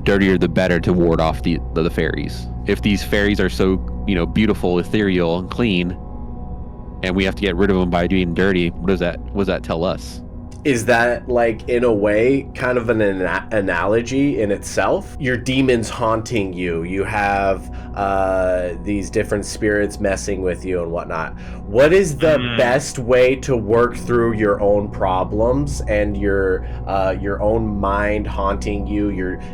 dirtier the better to ward off the fairies. If these fairies are so, beautiful, ethereal, and clean, and we have to get rid of them by doing dirty, what does that tell us? Is that, like, in a way, kind of an analogy in itself? Your demons haunting you. You have these different spirits messing with you and whatnot. What is the best way to work through your own problems and your own mind haunting you,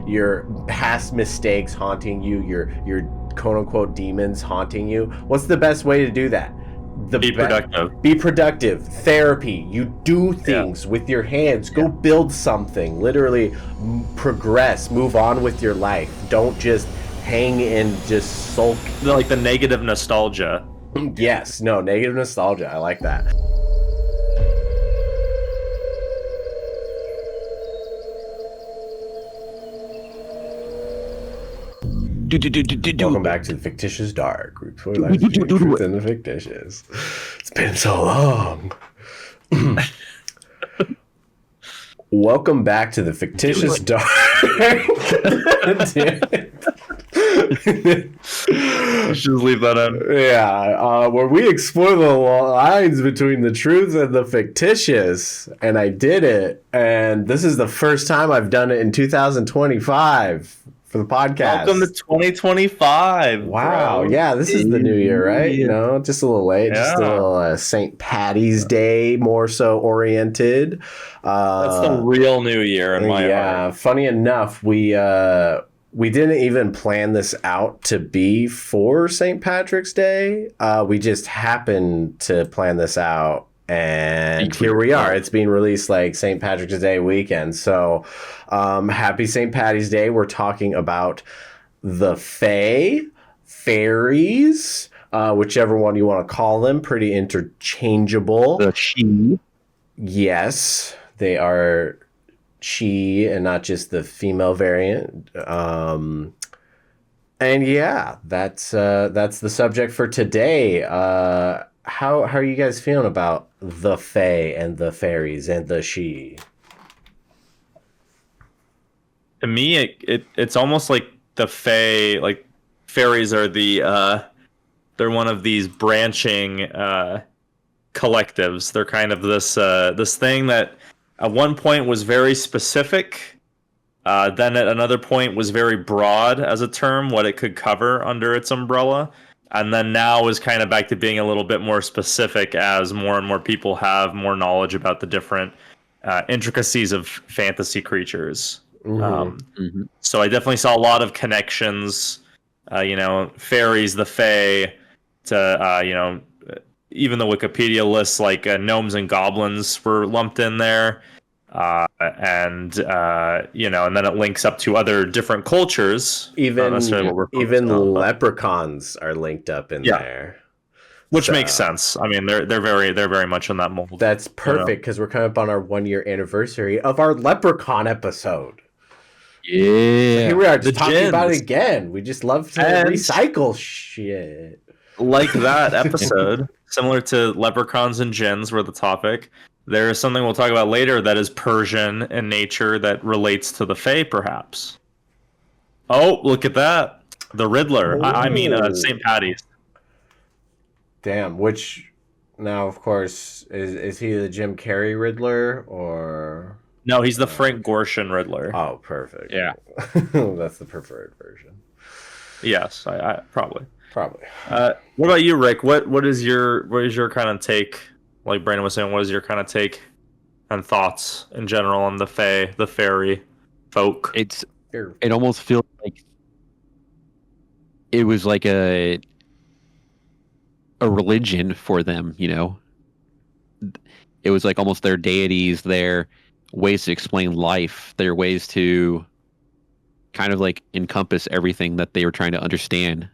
your past mistakes haunting you, your quote-unquote demons haunting you? What's the best way to do that? Be productive. Be productive. Therapy. You do things with your hands. Go build something. Literally progress. Move on with your life. Don't just hang and just sulk. Like the negative nostalgia. Yes. No, negative nostalgia. I like that. Welcome back to the Fictitious Dark. We explore life between the truth and the fictitious. It's been so long. Welcome back to the Fictitious Dark. Just leave that out. Yeah, where we explore the lines between the truth and the fictitious. And I did it. And this is the first time I've done it in 2025. For the podcast. Welcome to 2025. Wow. Bro. Yeah, this is the new year, right? Just a little late. Just a little St. Patty's Day more so oriented. That's the real new year in my heart. Yeah. Funny enough, we didn't even plan this out to be for St. Patrick's Day. We just happened to plan this out. And here we are. It's being released like St. Patrick's Day weekend. So happy St. Patty's Day. We're talking about the Fairies, whichever one you want to call them. Pretty interchangeable. The she. Yes, they are she and not just the female variant. And yeah, that's the subject for today. How are you guys feeling about the Fae and the Fairies and the she? To me, it's almost like the Fae, like fairies are they're one of these branching collectives. They're kind of this thing that at one point was very specific, then at another point was very broad as a term, what it could cover under its umbrella. And then now is kind of back to being a little bit more specific as more and more people have more knowledge about the different intricacies of fantasy creatures. So I definitely saw a lot of connections, fairies, the Fae, to, even the Wikipedia lists like gnomes and goblins were lumped in there. And then it links up to other different cultures. Even leprechauns are linked up in there, which makes sense. I mean, they're very much in that mold. That's perfect because we're coming up on our 1-year anniversary of our leprechaun episode. Yeah, so here we are just talking about it again. We just love to recycle shit. Like that episode, similar to leprechauns and jinns were the topic. There is something we'll talk about later that is Persian in nature that relates to the Fae, perhaps. Oh, look at that. The Riddler. I mean, St. Patty's. Damn, which, now, of course, is he the Jim Carrey Riddler, or... No, he's the Frank Gorshin Riddler. Oh, perfect. Yeah. That's the preferred version. Yes, I probably. Probably. What about you, Rick? What is your kind of take? Like Brandon was saying, what is your kind of take and thoughts in general on the Fae, the fairy folk? It almost feels like it was like a religion for them, It was like almost their deities, their ways to explain life, their ways to kind of like encompass everything that they were trying to understand.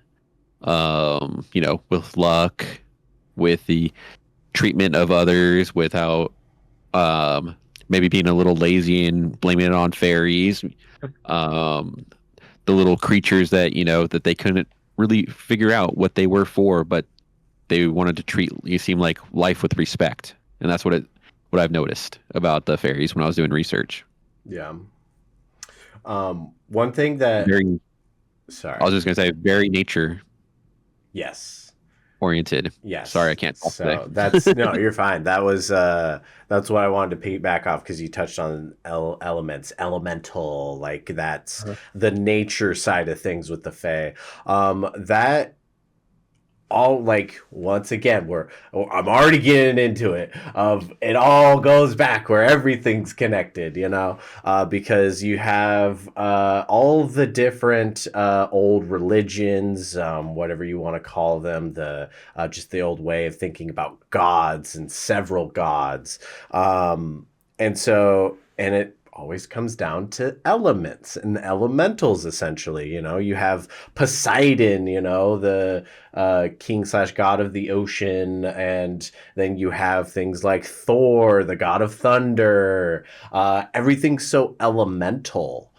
With luck, with the treatment of others, without maybe being a little lazy and blaming it on fairies, the little creatures that that they couldn't really figure out what they were for, but they wanted to treat you seem like life with respect, and that's what I've noticed about the fairies when I was doing research. Yeah. One thing that, Very. I sorry, was just gonna say very nature yes. oriented. Sorry, I Yes. can't talk today. So that's no, you're fine. That's what I wanted to piggyback off because you touched on elements, elemental, like that's Uh-huh. the nature side of things with the Fae. That all like once again I'm already getting into it of it all goes back where everything's connected, because you have all the different old religions, whatever you want to call them, the just the old way of thinking about gods and several gods, and it always comes down to elements and elementals. Essentially, you have Poseidon, the king slash god of the ocean, and then you have things like Thor, the god of thunder. Everything's so elemental,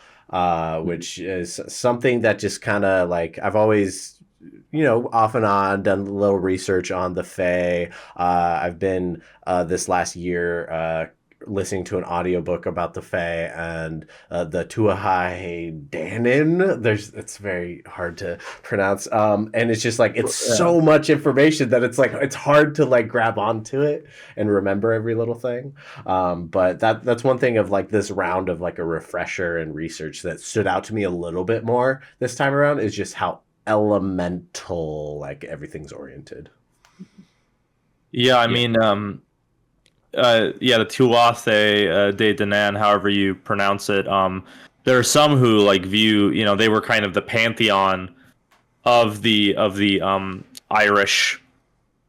which is something that just kind of like I've always, off and on done a little research on the Fae. I've been this last year listening to an audiobook about the Fae and the Tuahai Danin. It's very hard to pronounce. And it's just like it's Yeah. so much information that it's hard to like grab onto it and remember every little thing. But that's one thing of like this round of like a refresher and research that stood out to me a little bit more this time around is just how elemental like everything's oriented. Yeah, I Yeah. mean, yeah, the Tuatha De Danann, however you pronounce it. There are some who like view, they were kind of the pantheon of the Irish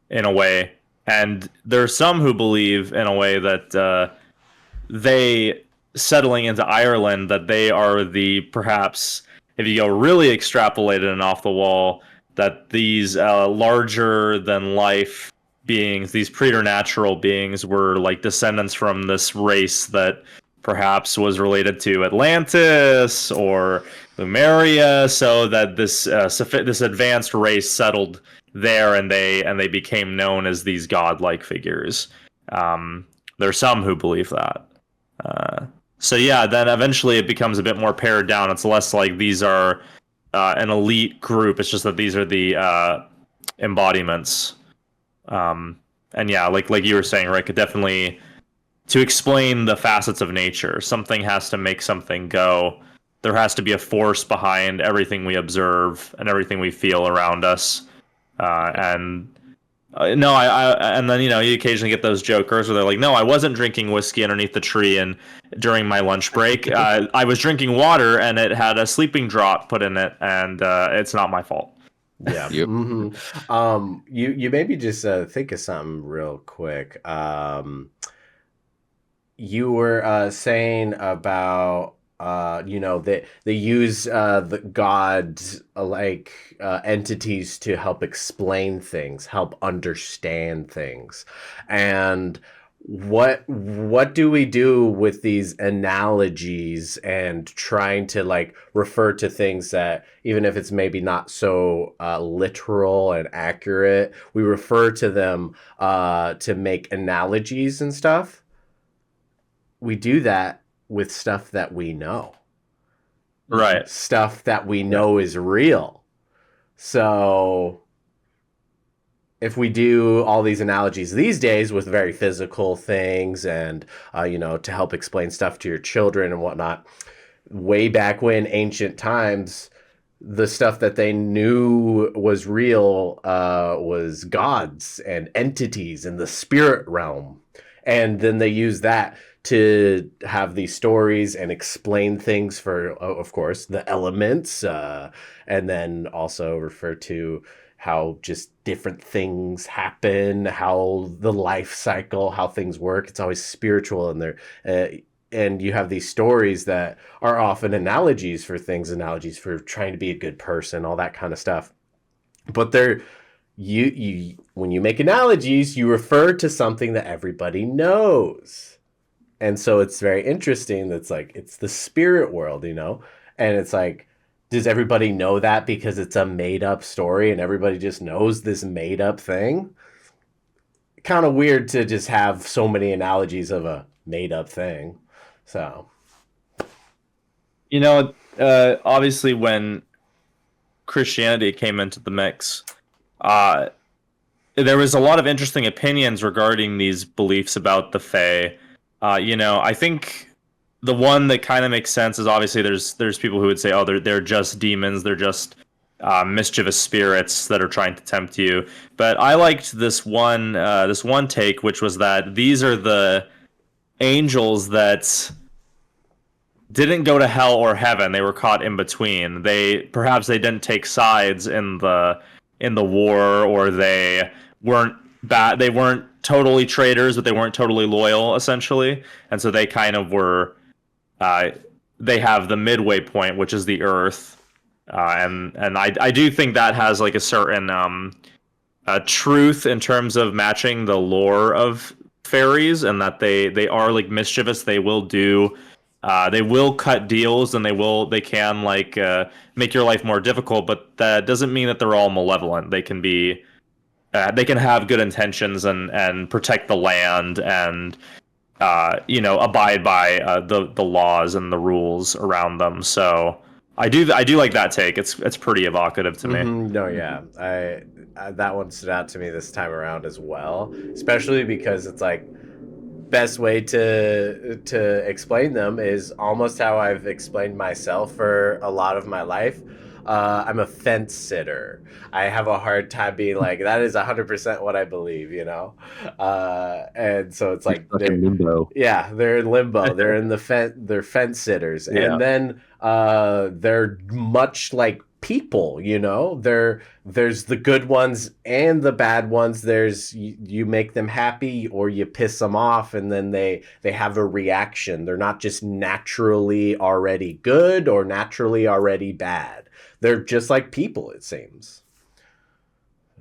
in a way, and there are some who believe in a way that they settling into Ireland, that they are the perhaps, if you go really extrapolated and off the wall, that these larger than life beings, these preternatural beings, were like descendants from this race that perhaps was related to Atlantis or Lemuria, so that this advanced race settled there, and they became known as these godlike figures. There are some who believe that. Uh, so yeah, then eventually it becomes a bit more pared down. It's less like these are an elite group. It's just that these are the embodiments. And yeah, like you were saying, Rick, it definitely, to explain the facets of nature, something has to make something go. There has to be a force behind everything we observe and everything we feel around us. And no, and then you occasionally get those jokers where they're like, "No, I wasn't drinking whiskey underneath the tree and during my lunch break. I was drinking water and it had a sleeping draught put in it, and it's not my fault." Yeah. Yep. You maybe just think of something real quick. You were saying about they use the gods like entities to help explain things, help understand things, and what do we do with these analogies and trying to like refer to things that even if it's maybe not so literal and accurate, we refer to them to make analogies and stuff. We do that with stuff that we know, Right. stuff that we Yeah. know is real. So if we do all these analogies these days with very physical things and to help explain stuff to your children and whatnot, way back when ancient times, the stuff that they knew was real was gods and entities in the spirit realm, and then they use that to have these stories and explain things for, of course, the elements, and then also refer to how just different things happen, how the life cycle, how things work. It's always spiritual, and and you have these stories that are often analogies for things, analogies for trying to be a good person, all that kind of stuff. But they're you when you make analogies, you refer to something that everybody knows. And so it's very interesting that's like it's the spirit world, and it's like, does everybody know that because it's a made up story and everybody just knows this made up thing? Kind of weird to just have so many analogies of a made up thing. So Obviously, when Christianity came into the mix, uh, there was a lot of interesting opinions regarding these beliefs about the Fae. I think the one that kind of makes sense is obviously there's people who would say, oh, they're just demons, they're just mischievous spirits that are trying to tempt you. But I liked this one take, which was that these are the angels that didn't go to hell or heaven. They were caught in between. They didn't take sides in the war, or they weren't bad. They weren't totally traitors, but they weren't totally loyal, essentially. And so they kind of were. Uh, they have the midway point, which is the Earth, and I do think that has like a certain truth in terms of matching the lore of fairies, and that they are like mischievous. They will cut deals, and they can like make your life more difficult, but that doesn't mean that they're all malevolent. They can have good intentions and protect the land, and abide by the laws and the rules around them. So I do like that take. It's pretty evocative to me. No, yeah, I that one stood out to me this time around as well, especially because it's like best way to explain them is almost how I've explained myself for a lot of my life. I'm a fence sitter. I have a hard time being like that is 100% what I believe, and so it's You're like stuck in limbo. yeah, they're in limbo. They're in the they're fence sitters, Yeah. and then they're much like people. There's the good ones and the bad ones. There's you make them happy or you piss them off, and then they have a reaction. They're not just naturally already good or naturally already bad. They're just like people, it seems.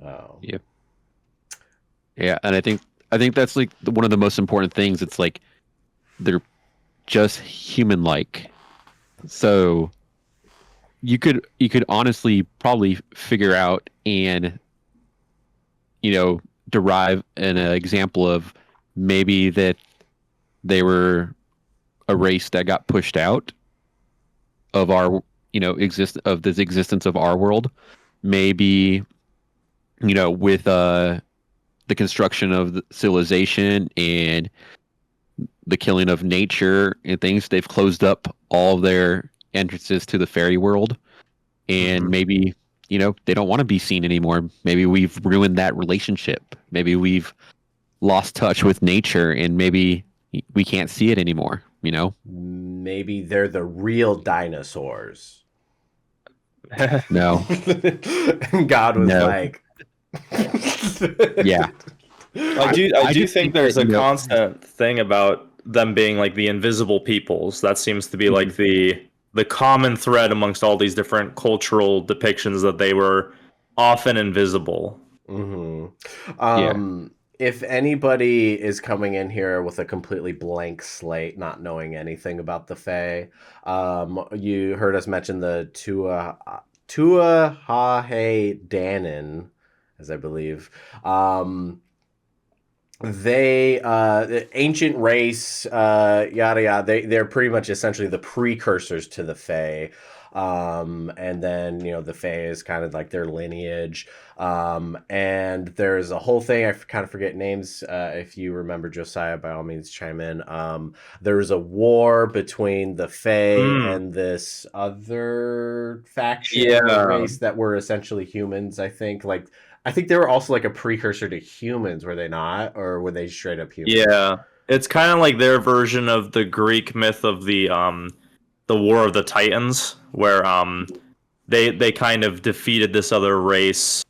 Oh. Yep. Yeah, and I think that's like one of the most important things. It's like they're just human-like. So you could honestly probably figure out and derive an example of maybe that they were a race that got pushed out of our of this existence of our world. Maybe with the construction of the civilization and the killing of nature and things, they've closed up all their entrances to the fairy world, and maybe they don't want to be seen anymore. Maybe we've ruined that relationship. Maybe we've lost touch with nature, and maybe we can't see it anymore. Maybe they're the real dinosaurs. No. And God was No. like, Yeah. I do just think think there's that, a constant thing about them being like the invisible peoples. That seems to be like the common thread amongst all these different cultural depictions, that they were often invisible. If anybody is coming in here with a completely blank slate, not knowing anything about the Fae, you heard us mention the Tuatha Danann, as I believe. They the ancient race, yada yada. They're pretty much essentially the precursors to the Fae. And then the Fae is kind of like their lineage. And there's a whole thing, I kind of forget names. If you remember, Josiah, by all means chime in. There was a war between the Fae and this other faction or race that were essentially humans. I think they were also like a precursor to humans, were they not? Or were they straight up humans? Yeah, it's kind of like their version of the Greek myth of the War of the Titans, where they kind of defeated this other race.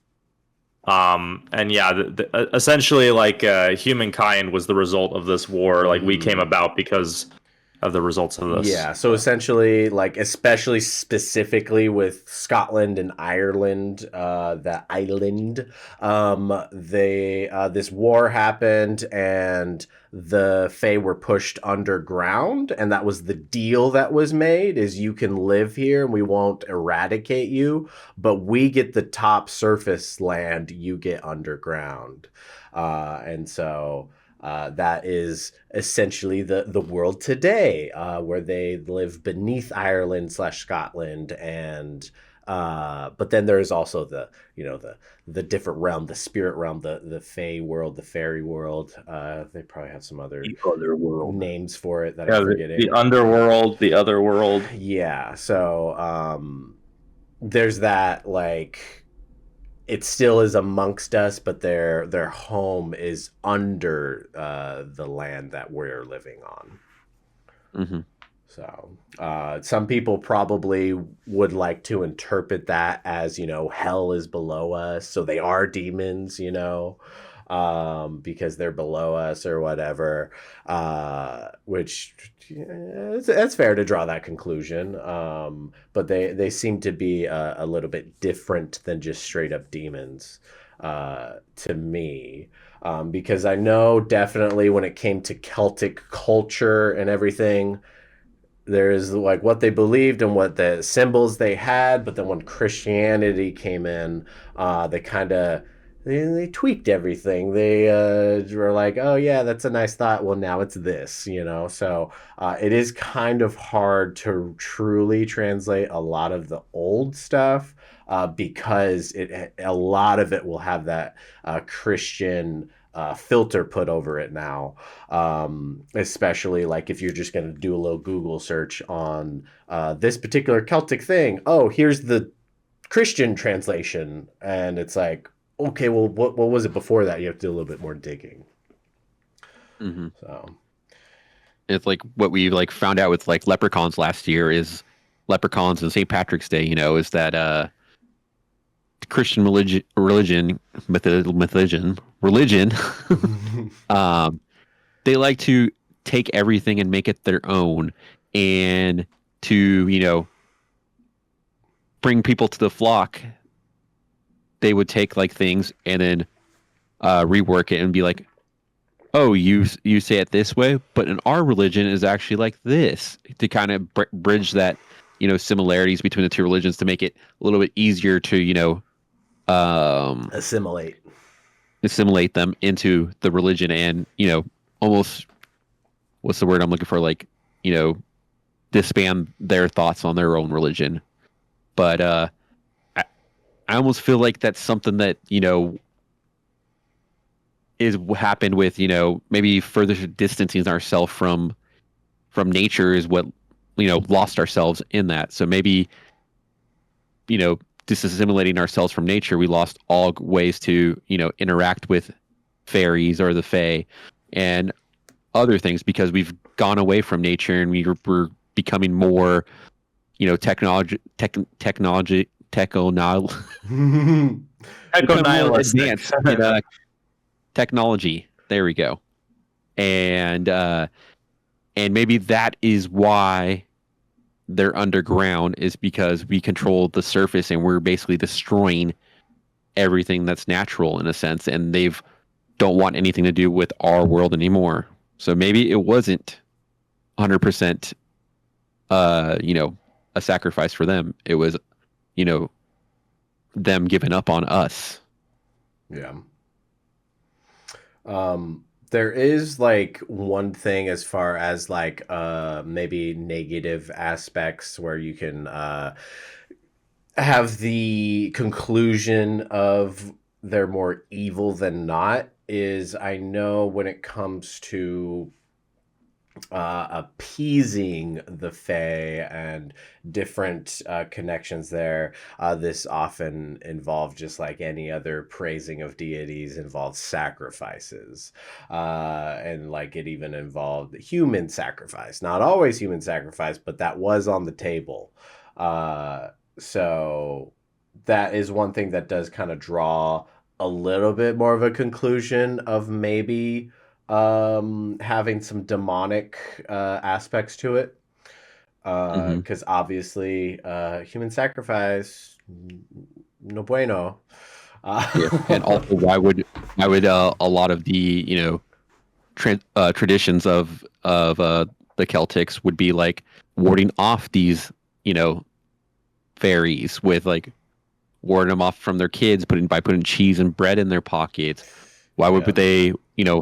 And yeah, essentially like humankind was the result of this war. Like we came about because of the results of this. Yeah, so essentially, like, especially specifically with Scotland and Ireland, the island, this war happened, and the Fae were pushed underground, and that was the deal that was made: is you can live here, and we won't eradicate you, but we get the top surface land, you get underground, and so. That is essentially the world today, where they live beneath Ireland / Scotland, and but then there's also the different realm, the spirit realm, the Fey world, the fairy world. They probably have some other The other world. names for it that Yeah, I'm forgetting. the underworld, the other world. Yeah, so there's that, like, it still is amongst us, but their home is under the land that we're living on. Mm-hmm. So some people probably would like to interpret that as, hell is below us, so they are demons, because they're below us or whatever, which that's fair to draw that conclusion. But they seem to be a little bit different than just straight up demons to me. Because I know definitely when it came to Celtic culture and everything, there's like what they believed and what the symbols they had, but then when Christianity came in, they kind of they tweaked everything. They were like, oh yeah, that's a nice thought, well now it's this, so it is kind of hard to truly translate a lot of the old stuff, because a lot of it will have that Christian filter put over it now, especially like if you're just going to do a little Google search on this particular Celtic thing. Oh, here's the Christian translation, and it's like, okay, well, what was it before that? You have to do a little bit more digging. Mm-hmm. So it's like what we like found out with like leprechauns last year is leprechauns and St. Patrick's Day. Is that Christian religion, they like to take everything and make it their own, and to bring people to the flock. They would take like things and then rework it and be like, oh, you say it this way, but in our religion is actually like this, to kind of bridge that similarities between the two religions to make it a little bit easier to assimilate them into the religion, and almost, what's the word I'm looking for, like disband their thoughts on their own religion. But I almost feel like that's something that is happened with maybe further distancing ourselves from nature is what lost ourselves in that. So maybe disassimilating ourselves from nature, we lost all ways to interact with fairies or the fae and other things, because we've gone away from nature and we're becoming more technology advanced in technology. There we go. And maybe that is why they're underground, is because we control the surface and we're basically destroying everything that's natural in a sense, and they've don't want anything to do with our world anymore. So maybe it wasn't 100% a sacrifice for them. It was them giving up on us. Yeah. There is like one thing as far as like maybe negative aspects where you can have the conclusion of they're more evil than not, is I know when it comes to appeasing the Fae and different connections there. This often involved, just like any other praising of deities, involves sacrifices. And like it even involved human sacrifice. Not always human sacrifice, but that was on the table. So that is one thing that does kind of draw a little bit more of a conclusion of maybe having some demonic aspects to it, because obviously human sacrifice, no bueno. Yeah. And also, why would a lot of the traditions of the Celtics would be like warding off these fairies with like warding them off from their kids, by putting cheese and bread in their pockets, Why would Yeah. they,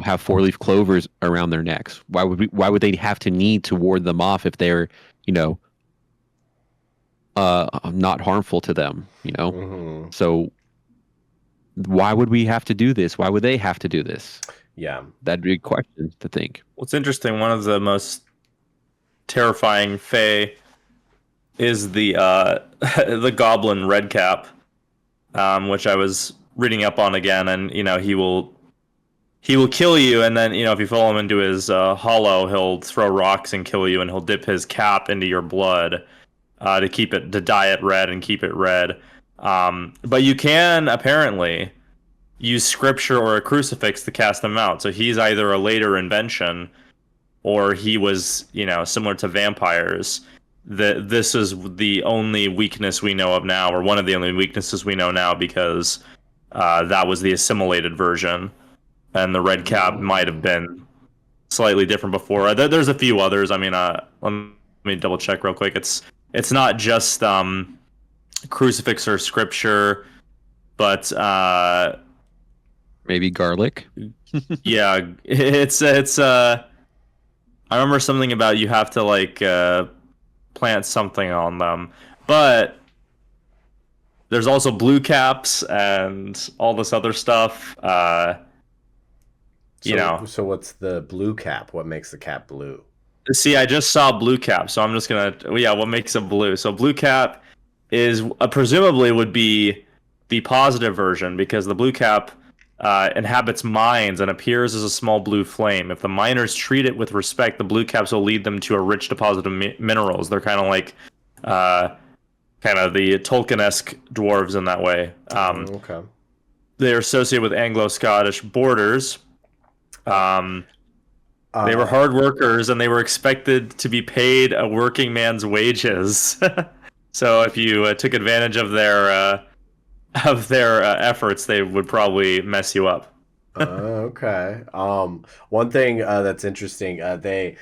have four-leaf clovers around their necks? Why would they have to need to ward them off if they're, you know, not harmful to them, Hmm. So why would we have to do this? Why would they have to do this? Yeah. That'd be a question to think. What's interesting, one of the most terrifying fae is the the goblin redcap, which I was reading up on again, and he will kill you, and then if you follow him into his hollow, he'll throw rocks and kill you, and he'll dip his cap into your blood to dye it red and keep it red. But you can apparently use scripture or a crucifix to cast them out. So he's either a later invention, or he was similar to vampires. This is the only weakness we know of now, or one of the only weaknesses we know now, because that was the assimilated version, and the red cap might have been slightly different before. There's a few others. I mean, let me double check real quick. It's not just crucifix or scripture, but Maybe garlic. yeah, it's I remember something about you have to plant something on them, but there's also blue caps and all this other stuff. So what's the blue cap? What makes the cap blue? See, I just saw blue cap, so I'm just gonna what makes it blue? So blue cap is presumably would be the positive version, because the blue cap inhabits mines and appears as a small blue flame. If the miners treat it with respect, the blue caps will lead them to a rich deposit of minerals. They're kind of like the Tolkien-esque dwarves in that way. Okay. They're associated with Anglo-Scottish borders. They were hard workers, and they were expected to be paid a working man's wages. So if you took advantage of their efforts, they would probably mess you up. Okay. One thing that's interesting, they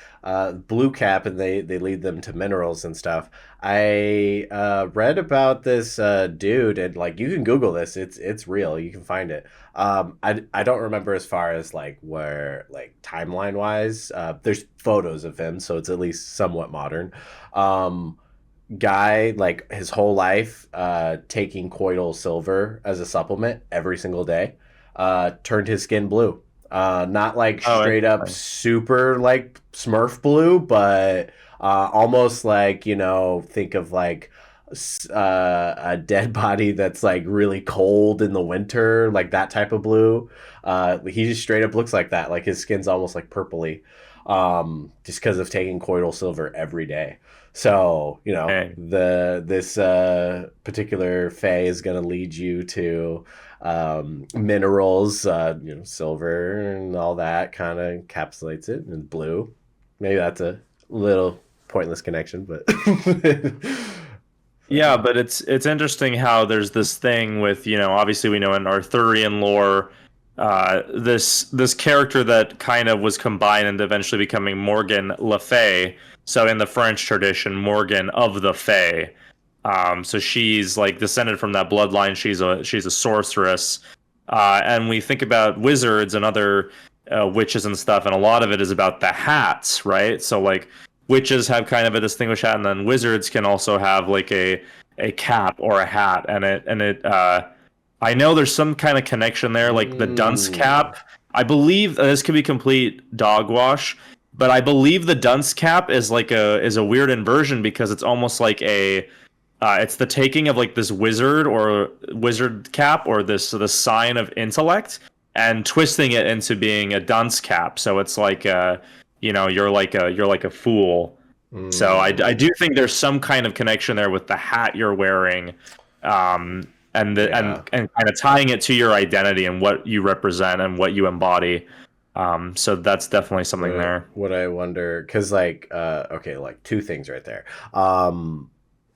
blue cap, and they lead them to minerals and stuff. I read about this dude, and you can Google this. It's real. You can find it. I don't remember as far as where timeline wise. There's photos of him, so it's at least somewhat modern. Guy, his whole life taking colloidal silver as a supplement every single day, turned his skin blue. Not straight up super Smurf blue, but almost think of a dead body that's really cold in the winter, that type of blue. He just straight up looks like that. His skin's almost purpley, just because of taking colloidal silver every day. So this particular fae is going to lead you to minerals, silver and all that kind of encapsulates it, and blue. Maybe that's a little pointless connection, but yeah, but it's interesting how there's this thing with obviously we know in Arthurian lore, this character that kind of was combined and eventually becoming Morgan Le Fay. So in the French tradition, Morgan of the Fae. So she's descended from that bloodline. She's a sorceress, and we think about wizards and other witches and stuff, and a lot of it is about the hats, right? So witches have kind of a distinguished hat, and then wizards can also have a cap or a hat, and it. I know there's some kind of connection there, the dunce cap. I believe this could be complete dogwash, but I believe the dunce cap is a weird inversion, because it's almost it's the taking of this wizard or wizard cap, or the sign of intellect, and twisting it into being a dunce cap. So it's you're like a fool. So I do think there's some kind of connection there with the hat you're wearing, and kind of tying it to your identity and what you represent and what you embody. So that's definitely something there. What I wonder, because two things right there.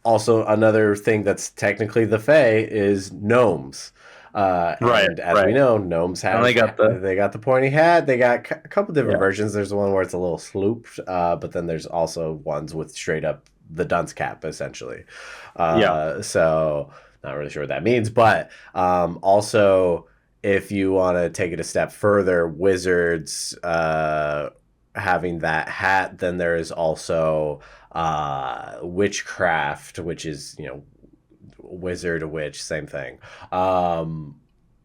Also, another thing that's technically the Fae is gnomes. And as we know, gnomes have they got the pointy hat. They got a couple different versions. There's one where it's a little slooped, but then there's also ones with straight up the dunce cap, essentially. So not really sure what that means, but also if you want to take it a step further, wizards having that hat, then there is also witchcraft, which is, wizard, a witch, same thing.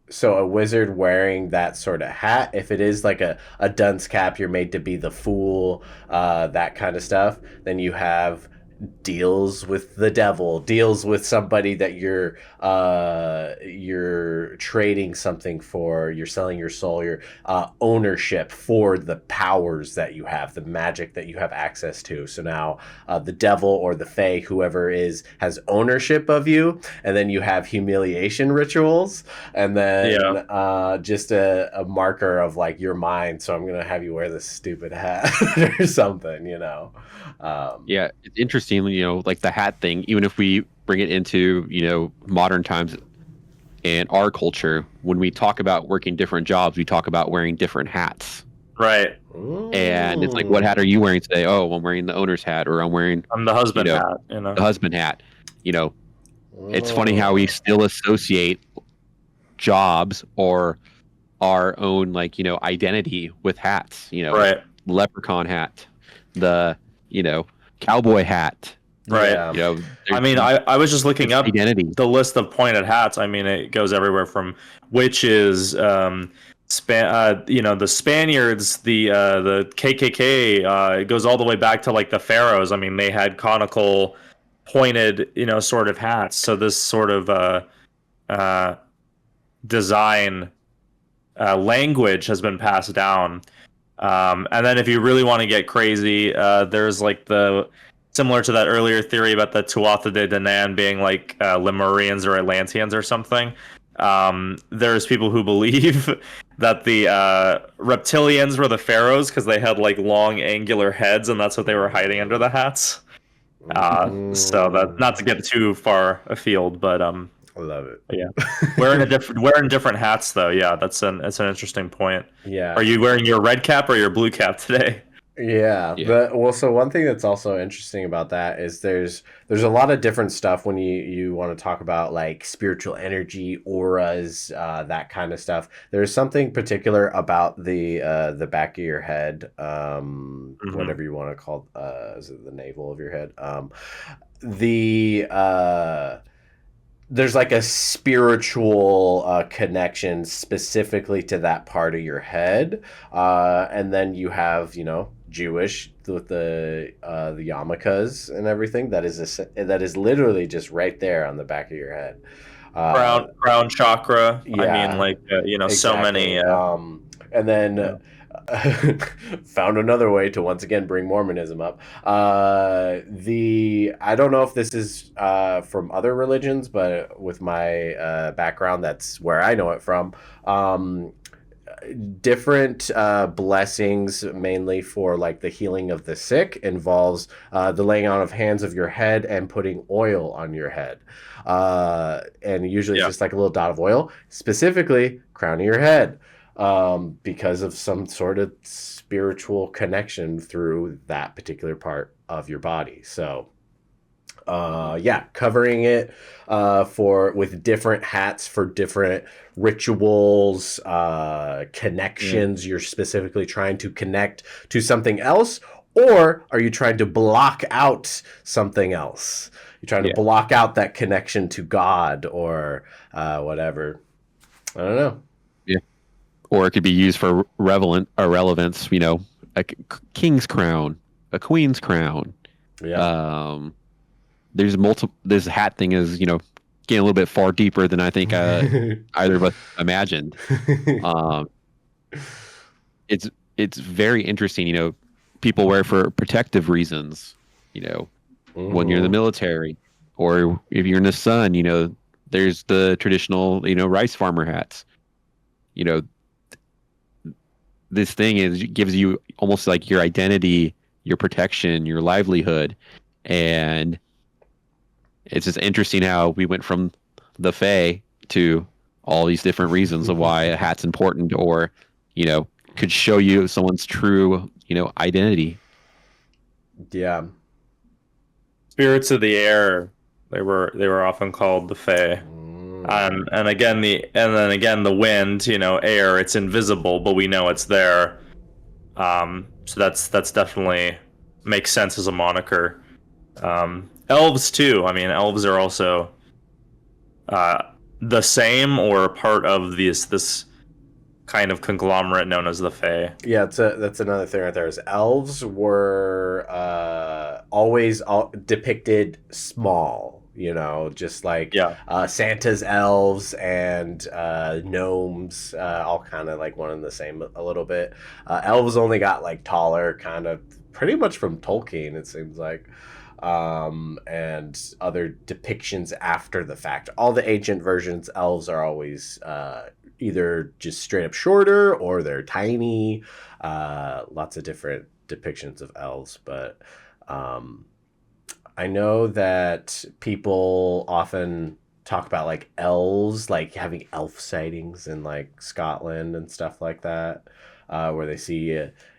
So a wizard wearing that sort of hat, if it is like a dunce cap, you're made to be the fool, that kind of stuff, then you have deals with the devil, deals with somebody that you're trading something for, you're selling your soul, your ownership for the powers that you have, the magic that you have access to. So now the devil or the fae, whoever has ownership of you, and then you have humiliation rituals, and then just a marker of like your mind, so I'm gonna have you wear this stupid hat or something. Yeah, it's interesting, like the hat thing, even if we bring it into, modern times and our culture, when we talk about working different jobs, we talk about wearing different hats. Right. And it's like, what hat are you wearing today? Oh, I'm wearing the owner's hat, or I'm the husband hat, the husband hat. It's funny how we still associate jobs or our own, identity with hats, Right. leprechaun hat, the, cowboy hat. Right. Yeah. I mean, I was just looking up identity. the list of pointed hats. I mean, it goes everywhere from witches, the Spaniards, the KKK. It goes all the way back to like the pharaohs. I mean, they had conical, pointed, sort of hats. So this sort of design language has been passed down. And then if you really want to get crazy, there's like similar to that earlier theory about the Tuatha De Danann being like Lemurians or Atlanteans or something. There's people who believe that the reptilians were the pharaohs because they had like long angular heads, and that's what they were hiding under the hats. So that, not to get too far afield, but I love it. yeah, wearing different hats though. Yeah, that's an interesting point. Yeah. Are you wearing your red cap or your blue cap today? Yeah. So one thing that's also interesting about that is there's a lot of different stuff when you want to talk about like spiritual energy, auras, that kind of stuff. There's something particular about the back of your head, whatever you want to call, is it the navel of your head? There's like a spiritual connection specifically to that part of your head, and then you have Jewish with the yarmulkes and everything that is literally just right there on the back of your head. Crown chakra. Yeah, I mean, like exactly. so many. And then found another way to once again bring Mormonism up. I don't know if this is from other religions, but with my background, that's where I know it from. Different blessings, mainly for like the healing of the sick, involves the laying on of hands of your head and putting oil on your head, and usually it's just like a little dot of oil, specifically crown of your head, because of some sort of spiritual connection through that particular part of your body. So covering it with different hats for different rituals, connections. You're specifically trying to connect to something else, or are you trying to block out something else? You're trying to block out that connection to God or whatever. I don't know. Yeah. Or it could be used for relevance, a king's crown, a queen's crown. Yeah. This hat thing is, getting a little bit far deeper than I think either of us imagined. It's very interesting. People wear for protective reasons. When you're in the military, or if you're in the sun, there's the traditional, rice farmer hats. This thing gives you almost like your identity, your protection, your livelihood, and it's just interesting how we went from the Fae to all these different reasons of why a hat's important, or, could show you someone's true, identity. Yeah. Spirits of the air. They were often called the Fae. And again the wind, air, it's invisible, but we know it's there. So that's definitely makes sense as a moniker. Elves too. I mean, elves are also the same or a part of this kind of conglomerate known as the Fae. Yeah, that's another thing right there. Is elves were always depicted small, just like Santa's elves and gnomes, all kind of like one and the same a little bit. Elves only got like taller, kind of pretty much from Tolkien, it seems like. And other depictions after the fact. All the ancient versions, elves are always either just straight up shorter or they're tiny. Lots of different depictions of elves, but I know that people often talk about like elves, like having elf sightings in like Scotland and stuff like that, where they see,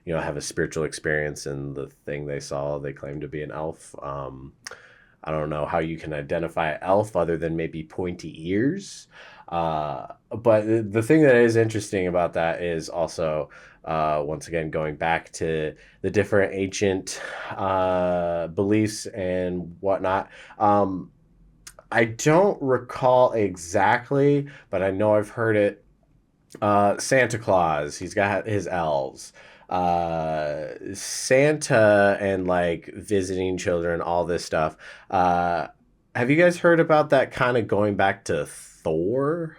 have a spiritual experience and the thing they saw, they claim to be an elf. I don't know how you can identify an elf other than maybe pointy ears. But the thing that is interesting about that is also, once again, going back to the different ancient beliefs and whatnot. I don't recall exactly, but I know I've heard it. Santa Claus, he's got his elves. Santa and like visiting children, all this stuff. Have you guys heard about that kind of going back to Thor?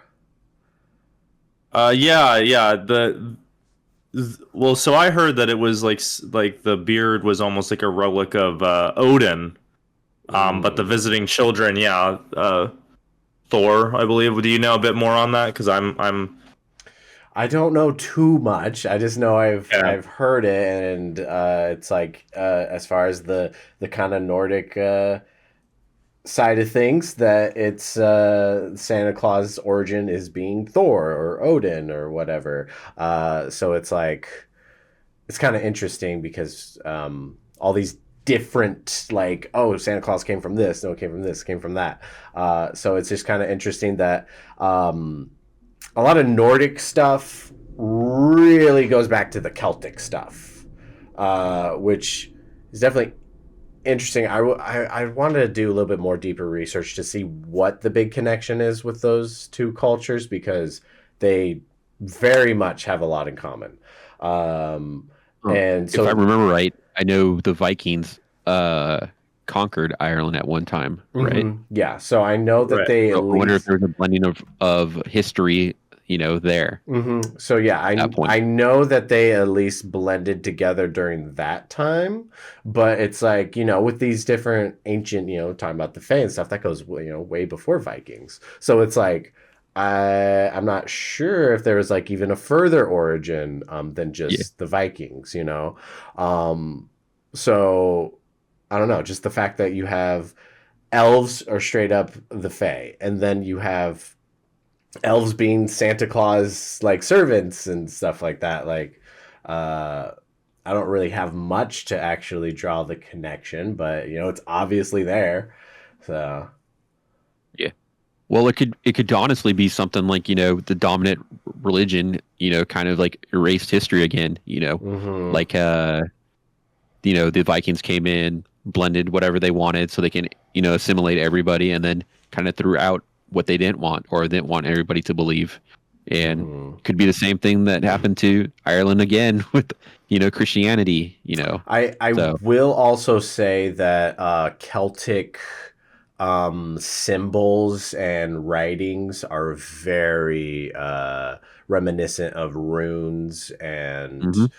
Yeah. Well, so I heard that it was like the beard was almost like a relic of Odin. But the visiting children, Thor, I believe. Do you know a bit more on that? Because I don't know too much. I just know I've heard it, and it's like as far as the kind of Nordic side of things, that it's Santa Claus' origin is being Thor or Odin or whatever. So it's like it's kind of interesting because all these different, like, oh, Santa Claus came from this, no, it came from this, came from that. So it's just kind of interesting that a lot of Nordic stuff really goes back to the Celtic stuff, which is definitely interesting. I wanted to do a little bit more deeper research to see what the big connection is with those two cultures, because they very much have a lot in common. And so, if I remember right, I know the Vikings conquered Ireland at one time, right? Yeah, so I know that they. I wonder if there's a blending of history, there. So yeah, I know that they at least blended together during that time, but it's like, with these different ancient, talking about the Fae and stuff, that goes, way before Vikings. So it's like, I'm not sure if there was like even a further origin than just the Vikings, So I don't know, just the fact that you have elves are straight up the Fae, and then you have elves being Santa Claus like servants and stuff like that. Like, I don't really have much to actually draw the connection, but it's obviously there. So yeah. Well, it could honestly be something like, the dominant religion, kind of like erased history again, like, the Vikings came in, blended whatever they wanted so they can, assimilate everybody, and then kind of threw out what they didn't want or didn't want everybody to believe. And could be the same thing that happened to Ireland again with, Christianity, I will also say that Celtic symbols and writings are very reminiscent of runes and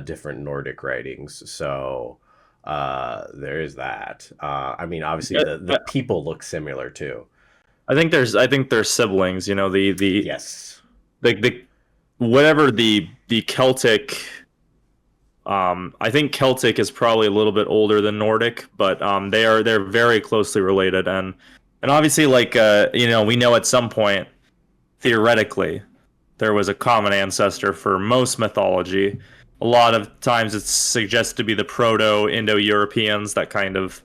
different Nordic writings. So there is that. I mean, obviously the people look similar too. I think they're siblings. The yes, the whatever the Celtic. I think Celtic is probably a little bit older than Nordic, but they're very closely related, and obviously, like we know at some point, theoretically, there was a common ancestor for most mythology. A lot of times, it's suggested to be the Proto-Indo-Europeans, that kind of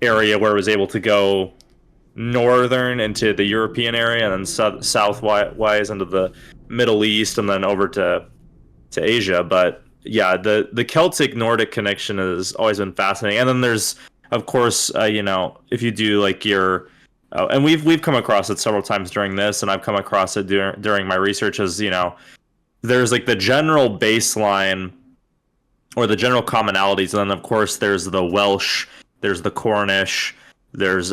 area where it was able to go northern into the European area, and then southwise into the Middle East, and then over to Asia. But yeah, the Celtic Nordic connection has always been fascinating. And then there's, of course, if you do like your and we've come across it several times during this, and I've come across it during my research, as there's like the general baseline or the general commonalities, and then of course there's the Welsh, there's the Cornish, there's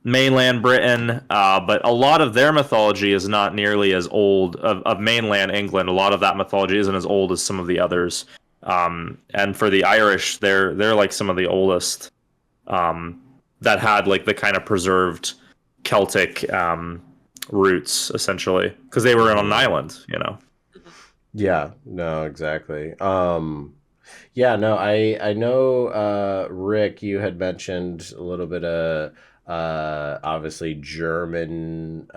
mainland Britain, but a lot of their mythology is not nearly as old of mainland England. A lot of that mythology isn't as old as some of the others. And for the Irish, they're like some of the oldest that had like the kind of preserved Celtic roots, essentially, because they were on an island, Yeah, no, exactly. Yeah, no, I know, Rick, you had mentioned a little bit of obviously German,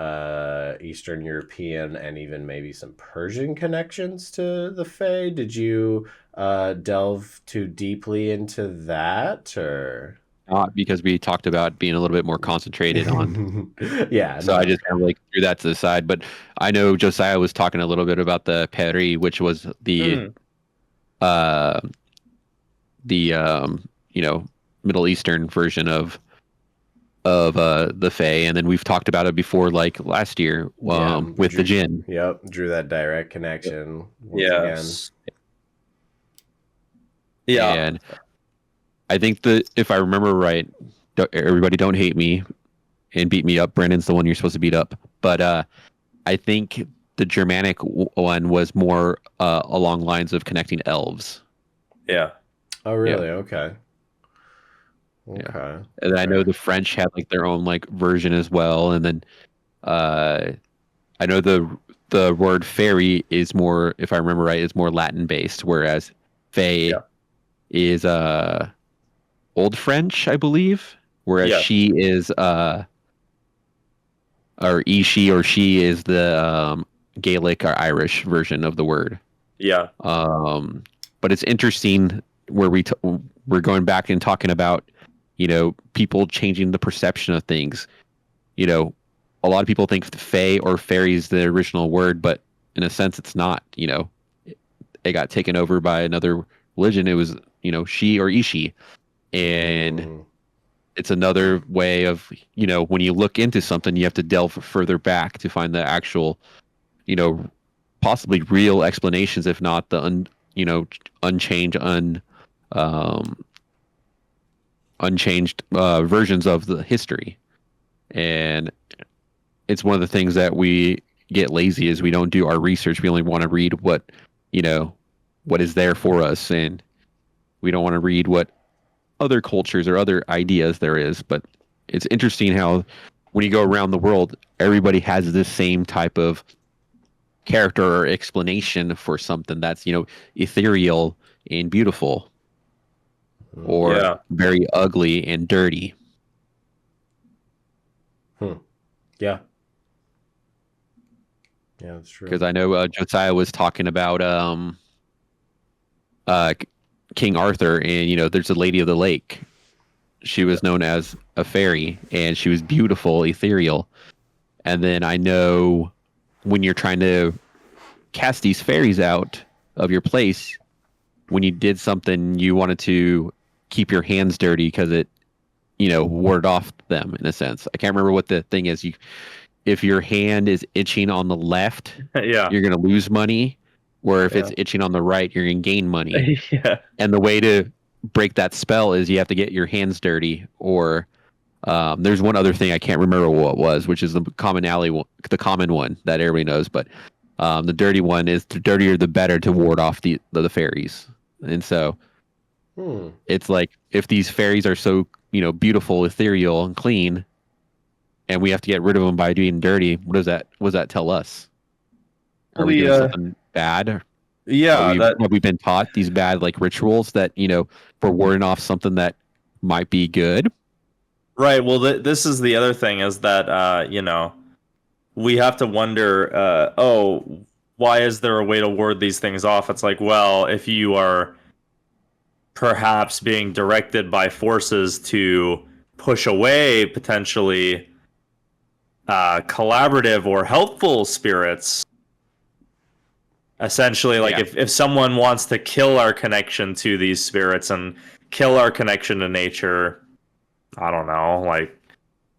Eastern European, and even maybe some Persian connections to the Fae. Did you delve too deeply into that, or? Not because we talked about being a little bit more concentrated on. Yeah, So no. I just kind of like threw that to the side. But I know Josiah was talking a little bit about the faerie, which was uh the Middle Eastern version of the Fae, and then we've talked about it before, like last year, with the Jinn. Yep, drew that direct connection once Yes. Yeah. And I think that if I remember right, everybody don't hate me and beat me up. Brandon's the one you're supposed to beat up, but I think the Germanic one was more along lines of connecting elves. Yeah. Oh, really? Yeah. Okay. Yeah. And I know the French had like their own like version as well, and then I know the word fairy is more, if I remember right, is more Latin based, whereas fae is Old French, I believe, whereas she is or she is the Gaelic or Irish version of the word. Yeah. But it's interesting where we're going back and talking about, people changing the perception of things. A lot of people think fae or fairy is the original word, but in a sense it's not. It got taken over by another religion. It was, she or ishi. And it's another way of, when you look into something, you have to delve further back to find the actual, possibly real explanations, if not the unchanged versions of the history. And it's one of the things that we get lazy is we don't do our research. We only want to read what is there for us, and we don't want to read what other cultures or other ideas there is. But it's interesting how when you go around the world, everybody has this same type of character or explanation for something that's, ethereal and beautiful, or very ugly and dirty. Yeah, that's true. Because I know Josiah was talking about King Arthur, and there's a Lady of the Lake. She was known as a fairy, and she was beautiful, ethereal. And then I know when you're trying to cast these fairies out of your place, when you did something, you wanted to keep your hands dirty because it, warded off them, in a sense. I can't remember what the thing is. If your hand is itching on the left, you're going to lose money. Or if it's itching on the right, you're going to gain money. And the way to break that spell is you have to get your hands dirty. Or there's one other thing I can't remember what it was, which is the common one that everybody knows. But the dirty one is the dirtier the better to ward off the fairies. And so it's like, if these fairies are so beautiful, ethereal, and clean, and we have to get rid of them by doing dirty, what does that tell us? Are we doing something bad? Have we been taught these bad like rituals that for warding off something that might be good? Right. Well, this is the other thing, is that we have to wonder, why is there a way to ward these things off? It's like, well, if you are perhaps being directed by forces to push away potentially collaborative or helpful spirits. Essentially, like if someone wants to kill our connection to these spirits and kill our connection to nature, I don't know, like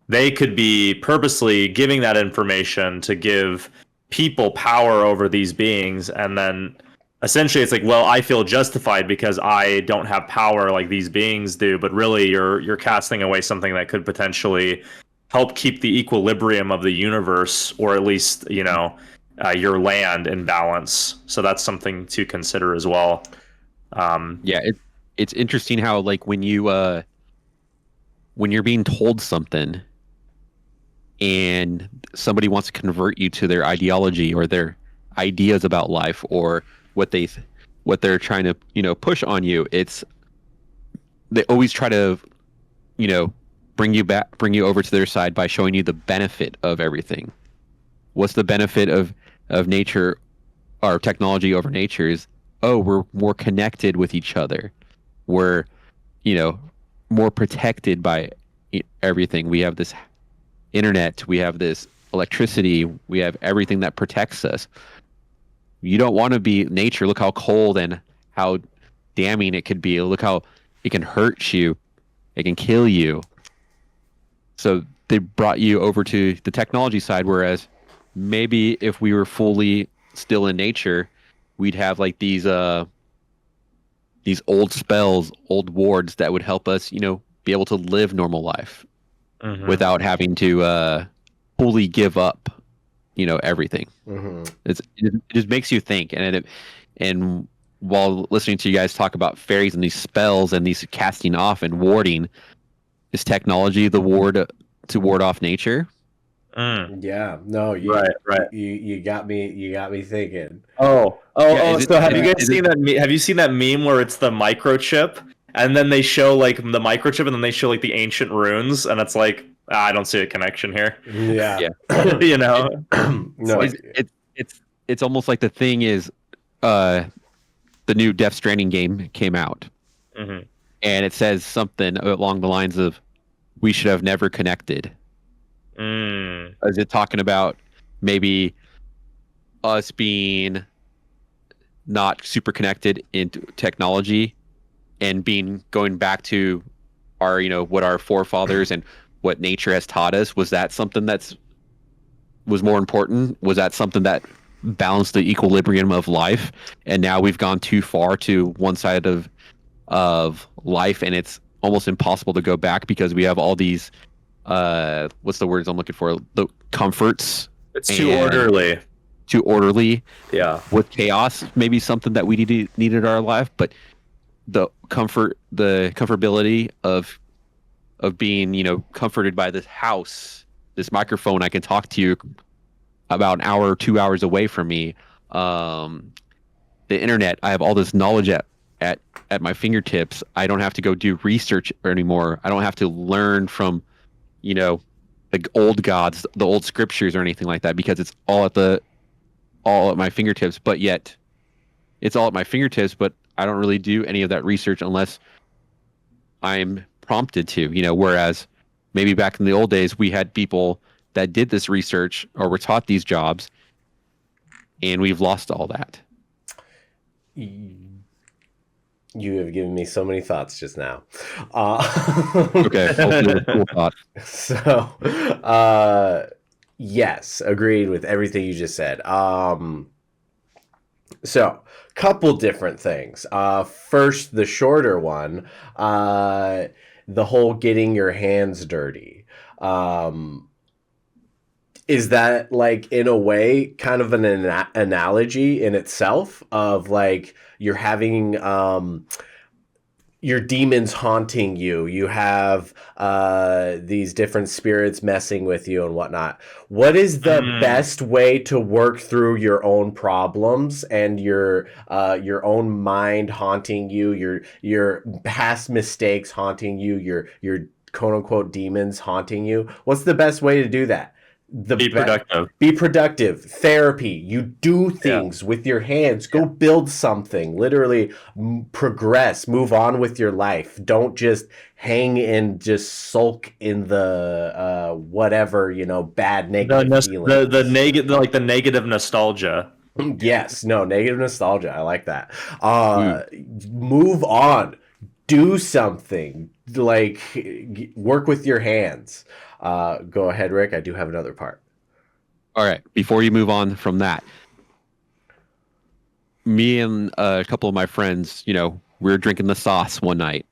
they could be purposely giving that information to give people power over these beings, and then essentially it's like, well, I feel justified because I don't have power like these beings do, but really you're casting away something that could potentially help keep the equilibrium of the universe, or at least, you know, your land in balance. So that's something to consider as well. It's interesting how, like, when you're being told something and somebody wants to convert you to their ideology or their ideas about life, or what they're trying to, you know, push on you, they always try to, you know, bring you over to their side by showing you the benefit of everything. What's the benefit of nature or technology over nature? Is, oh, we're more connected with each other. We're, you know, more protected by everything. We have this internet, we have this electricity, we have everything that protects us. You don't want to be nature. Look how cold and how damning it could be. Look how it can hurt you. It can kill you. So they brought you over to the technology side, whereas maybe if we were fully still in nature, we'd have like these old spells, old wards that would help us, you know, be able to live normal life without having to fully give up, you know, everything. It just makes you think, and while listening to you guys talk about fairies and these spells and these casting off and warding, is technology the ward to ward off nature? Yeah, no, right. You got me thinking. So have you guys seen that? Have you seen that meme where it's the microchip, and then they show like the microchip, and then they show like the ancient runes, and it's like, I don't see a connection here. Yeah. You know, no, it's almost like the thing is, the new Death Stranding game came out, and it says something along the lines of, "We should have never connected." Is it talking about maybe us being not super connected into technology and going back to our, you know, what our forefathers and what nature has taught us? Was that something was more important? Was that something that balanced the equilibrium of life? And now we've gone too far to one side of life, and it's almost impossible to go back because we have all these what's the words I'm looking for? The comforts. It's too orderly. Too orderly. Yeah. With chaos, maybe something that we needed in our life, but the comfortability of being, you know, comforted by this house, this microphone, I can talk to you about an hour or 2 hours away from me. The internet, I have all this knowledge at my fingertips. I don't have to go do research anymore. I don't have to learn from, you know, the old gods, the old scriptures or anything like that, because it's all at my fingertips. But yet it's all at my fingertips, but I don't really do any of that research unless I'm prompted to, you know, whereas maybe back in the old days, we had people that did this research or were taught these jobs, and we've lost all that. You have given me so many thoughts just now. Okay, cool thought. So, yes, agreed with everything you just said. So, couple different things. First, the shorter one, the whole getting your hands dirty. Is that, like, in a way kind of an analogy in itself of, like, you're having your demons haunting you. You have these different spirits messing with you and whatnot. What is the best way to work through your own problems and your own mind haunting you, your past mistakes haunting you, your quote unquote demons haunting you? What's the best way to do that? Be productive. Be productive. Therapy. You do things with your hands. Go build something. Literally progress. Move on with your life. Don't just hang and just sulk in the whatever, bad negative feelings. The negative, like the negative nostalgia. Yes. No, negative nostalgia. I like that. Move on. Do something. Like work with your hands. Go ahead, Rick. I do have another part. All right. Before you move on from that, me and a couple of my friends, we were drinking the sauce one night,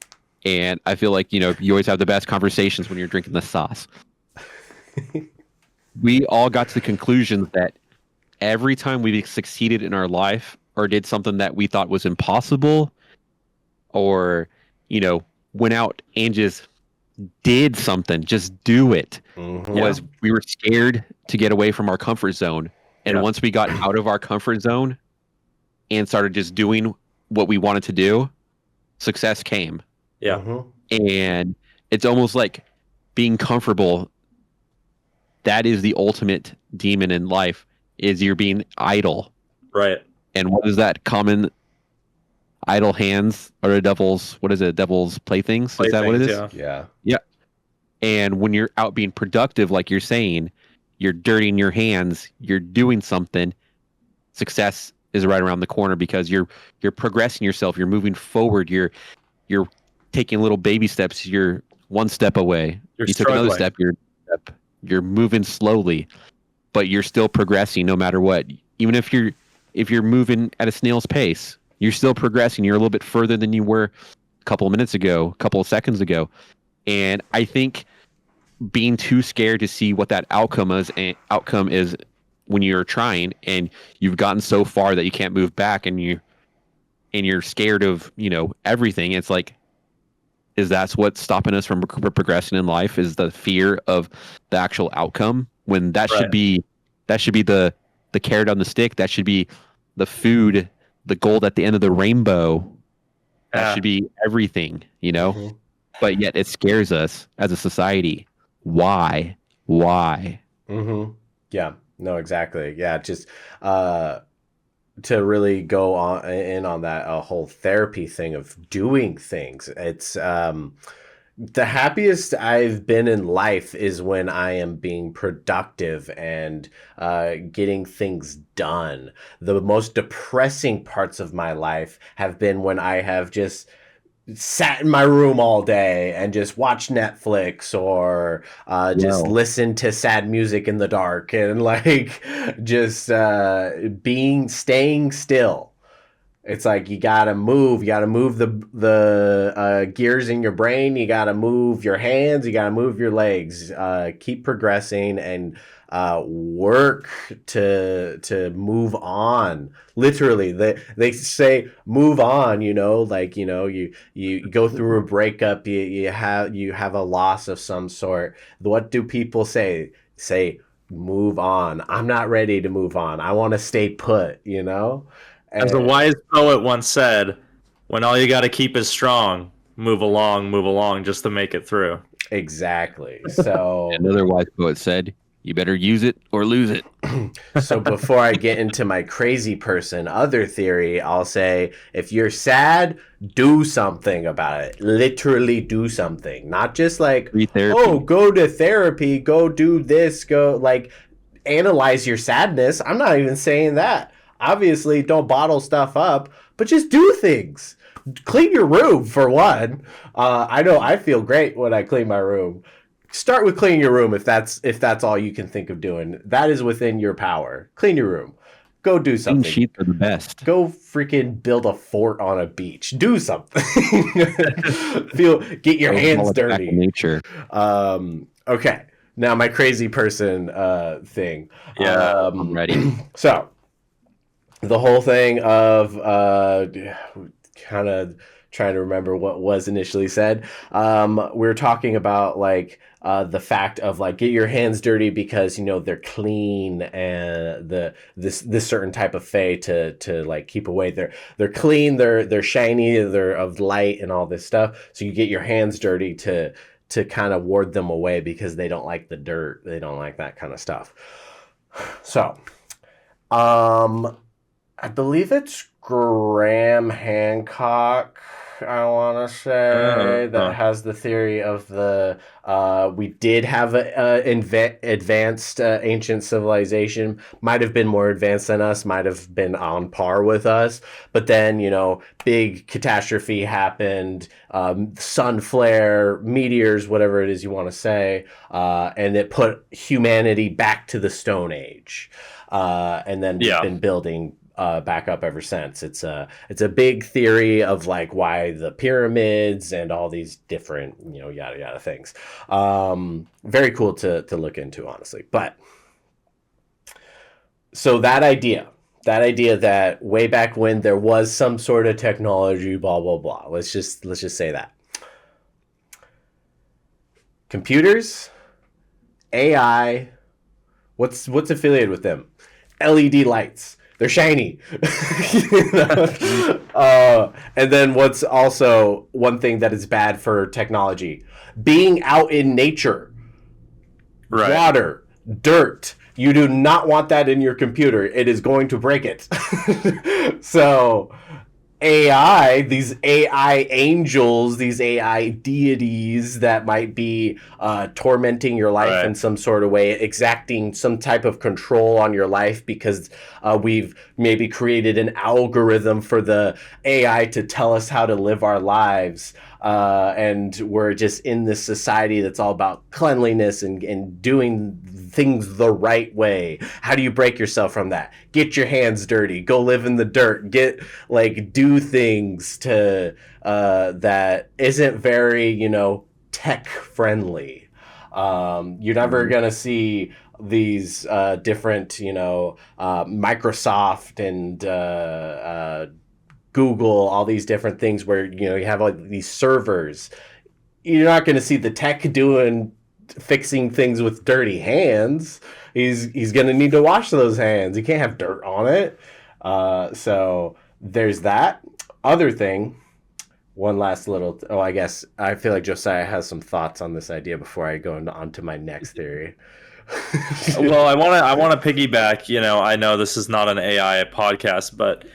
and I feel like, you always have the best conversations when you're drinking the sauce. We all got to the conclusion that every time we succeeded in our life or did something that we thought was impossible, or, went out and just did something, just do it, was we were scared to get away from our comfort zone. And once we got out of our comfort zone and started just doing what we wanted to do, success came. And it's almost like being comfortable. That is the ultimate demon in life, is you're being idle. Right. And what is that common? Idle hands are the devil's, what is it? Devil's playthings? Is that what it is? Yeah. And when you're out being productive, like you're saying, you're dirtying your hands, you're doing something, success is right around the corner, because you're progressing yourself, you're moving forward, you're taking little baby steps, you're one step away. You took another step, you're moving slowly, but you're still progressing no matter what. Even if you're moving at a snail's pace, you're still progressing. You're a little bit further than you were a couple of minutes ago, a couple of seconds ago. And I think being too scared to see what that outcome is when you're trying and you've gotten so far that you can't move back, and you're scared of, everything. It's like, is that what's stopping us from progressing in life? Is the fear of the actual outcome, when that should be the carrot on the stick? That should be the food, the gold at the end of the rainbow. That should be everything, But yet it scares us as a society. Why? Yeah. No, exactly. Yeah. Just to really go on that whole therapy thing of doing things. It's the happiest I've been in life is when I am being productive and getting things done. The most depressing parts of my life have been when I have just sat in my room all day and just watched Netflix, or just listen to sad music in the dark, and like just staying still. It's like you gotta move. You gotta move the gears in your brain. You gotta move your hands. You gotta move your legs. Keep progressing and work to move on. Literally, they say move on. You go through a breakup. You have a loss of some sort. What do people say? Say move on. I'm not ready to move on. I want to stay put. As a wise poet once said, when all you got to keep is strong, move along just to make it through. Exactly. So another wise poet said, you better use it or lose it. So before I get into my crazy person other theory, I'll say, if you're sad, do something about it. Literally do something. Not just like, go to therapy, go do this, go like analyze your sadness. I'm not even saying that. Obviously, don't bottle stuff up, but just do things. Clean your room, for one. I know I feel great when I clean my room. Start with cleaning your room if that's all you can think of doing. That is within your power. Clean your room. Go do something. Clean sheets are the best. Go freaking build a fort on a beach. Do something. Get your hands dirty. Nature. Okay. Now my crazy person thing. Yeah, I'm ready. So the whole thing of kind of trying to remember what was initially said. We're talking about like the fact of like get your hands dirty because they're clean, and this certain type of fae to like keep away. They're clean, they're shiny, they're of light and all this stuff. So you get your hands dirty to to kind of ward them away because they don't like the dirt. They don't like that kind of stuff. So, I believe it's Graham Hancock, I want to say, that has the theory of the we did have a advanced ancient civilization, might have been more advanced than us, might have been on par with us, but then, you know, big catastrophe happened, sun flare, meteors, whatever it is you want to say, and it put humanity back to the Stone Age, and then we've been building back up ever since. It's a big theory of like why the pyramids and all these different, you know, yada yada things. Very cool to look into, honestly. But so that idea that way back when there was some sort of technology, blah blah blah. Let's just say that computers, AI, what's affiliated with them? LED lights. They're shiny. You know? And then what's also one thing that is bad for technology? Being out in nature. Right. Water, dirt. You do not want that in your computer. It is going to break it. So AI, these AI angels, these AI deities that might be tormenting your life in some sort of way, exacting some type of control on your life because we've maybe created an algorithm for the AI to tell us how to live our lives. And we're just in this society that's all about cleanliness and doing things the right way. How do you break yourself from that? Get your hands dirty. Go live in the dirt. Do things to that isn't very, you know, tech friendly. You're never gonna see these different, you know, Microsoft and Google, all these different things where, you know, you have like these servers. You're not going to see the tech fixing things with dirty hands. He's going to need to wash those hands. You can't have dirt on it. So there's that. Other thing, one last little. Oh, I guess I feel like Josiah has some thoughts on this idea before I go on to my next theory. Well, I want to piggyback. You know, I know this is not an AI podcast, but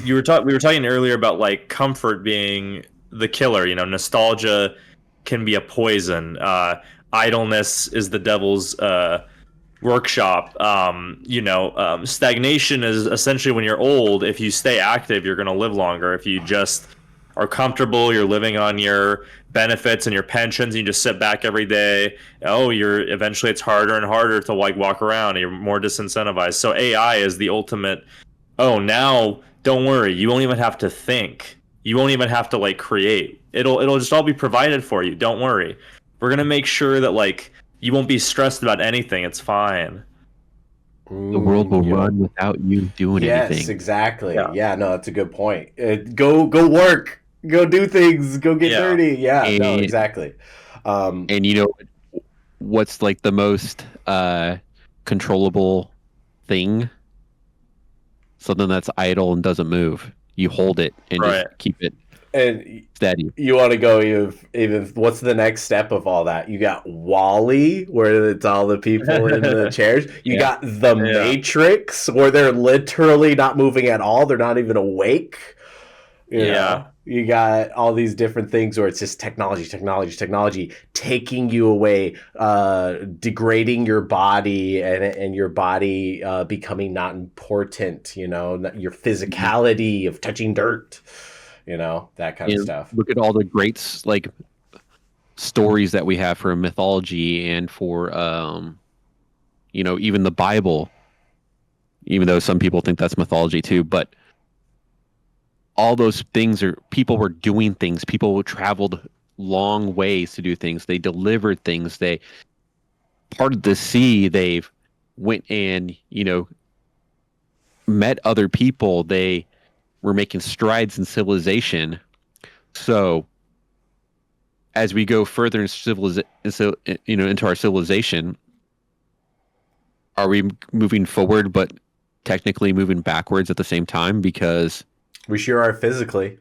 we were talking earlier about like comfort being the killer. You know, nostalgia can be a poison. Idleness is the devil's workshop. Stagnation is essentially when you're old. If you stay active, you're going to live longer. If you just are comfortable, you're living on your benefits and your pensions, and you just sit back every day, eventually it's harder and harder to like walk around, and you're more disincentivized. So AI is the ultimate, now don't worry, you won't even have to think. You won't even have to like create. It'll just all be provided for you. Don't worry. We're going to make sure that like you won't be stressed about anything. It's fine. The world will run without you doing anything. Yes, exactly. Yeah, no, that's a good point. Go work. Go do things. Go get dirty. Yeah, no, exactly. And you know what's like the most controllable thing? Something that's idle and doesn't move. You hold it and just keep it steady. You want to go even what's the next step of all that? You got Wall-E, where it's all the people in the chairs. You got the Matrix, where they're literally not moving at all. They're not even awake. You know? You got all these different things where it's just technology taking you away, degrading your body and your body becoming not important, you know, your physicality of touching dirt, you know, that kind of stuff. Look at all the great like stories that we have for mythology and for, even the Bible, even though some people think that's mythology too, but all those things people were doing things. People traveled long ways to do things. They delivered things. They parted the sea. They went and, met other people. They were making strides in civilization. So as we go further into our civilization, are we moving forward, but technically moving backwards at the same time? Because we sure are physically.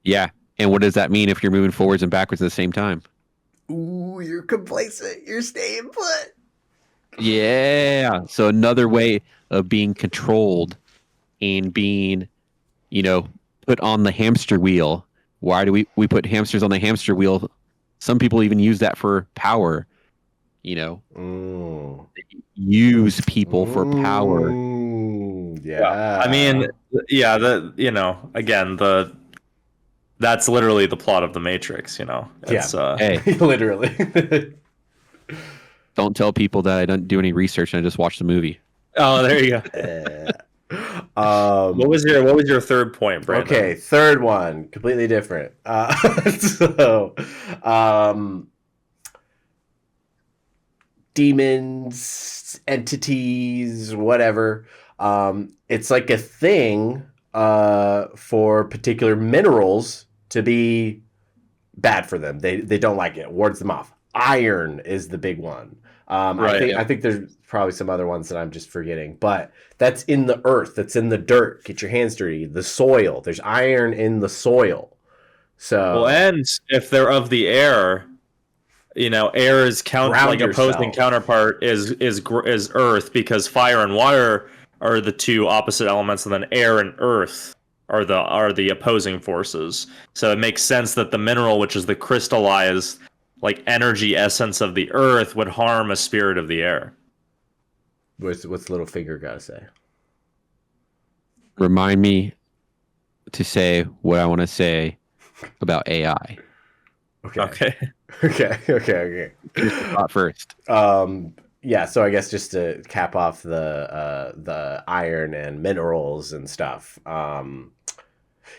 Yeah. And what does that mean if you're moving forwards and backwards at the same time? Ooh, you're complacent. You're staying put. Yeah. So another way of being controlled and being, you know, put on the hamster wheel. Why do we put hamsters on the hamster wheel? Some people even use that for power. You know, Mm. use people for power. Yeah. I mean, Yeah. yeah, again, that's literally the plot of the Matrix, you know. It's Hey, Literally. don't tell people that I don't do any research and I just watched the movie. Oh, there you go. What was your third point, Brandon? Okay, third one, completely different. So, um, demons, entities, whatever. It's like a thing for particular minerals to be bad for them. They don't like it. Wards them off. Iron is the big one. Right, I think there's probably some other ones that I'm just forgetting, but that's in the earth. That's in the dirt. Get your hands dirty. The soil. There's iron in the soil. So Well, and if they're of the air, air is Ground opposing yourself. counterpart is earth, because fire and water are the two opposite elements, and then air and earth are the opposing forces. So it makes sense that the mineral, which is the crystallized energy essence of the earth, would harm a spirit of the air. what's Littlefinger got to say? Remind me to say what I want to say about AI. Okay. Okay. Here's the thought first. Yeah, so I guess just to cap off the iron and minerals and stuff.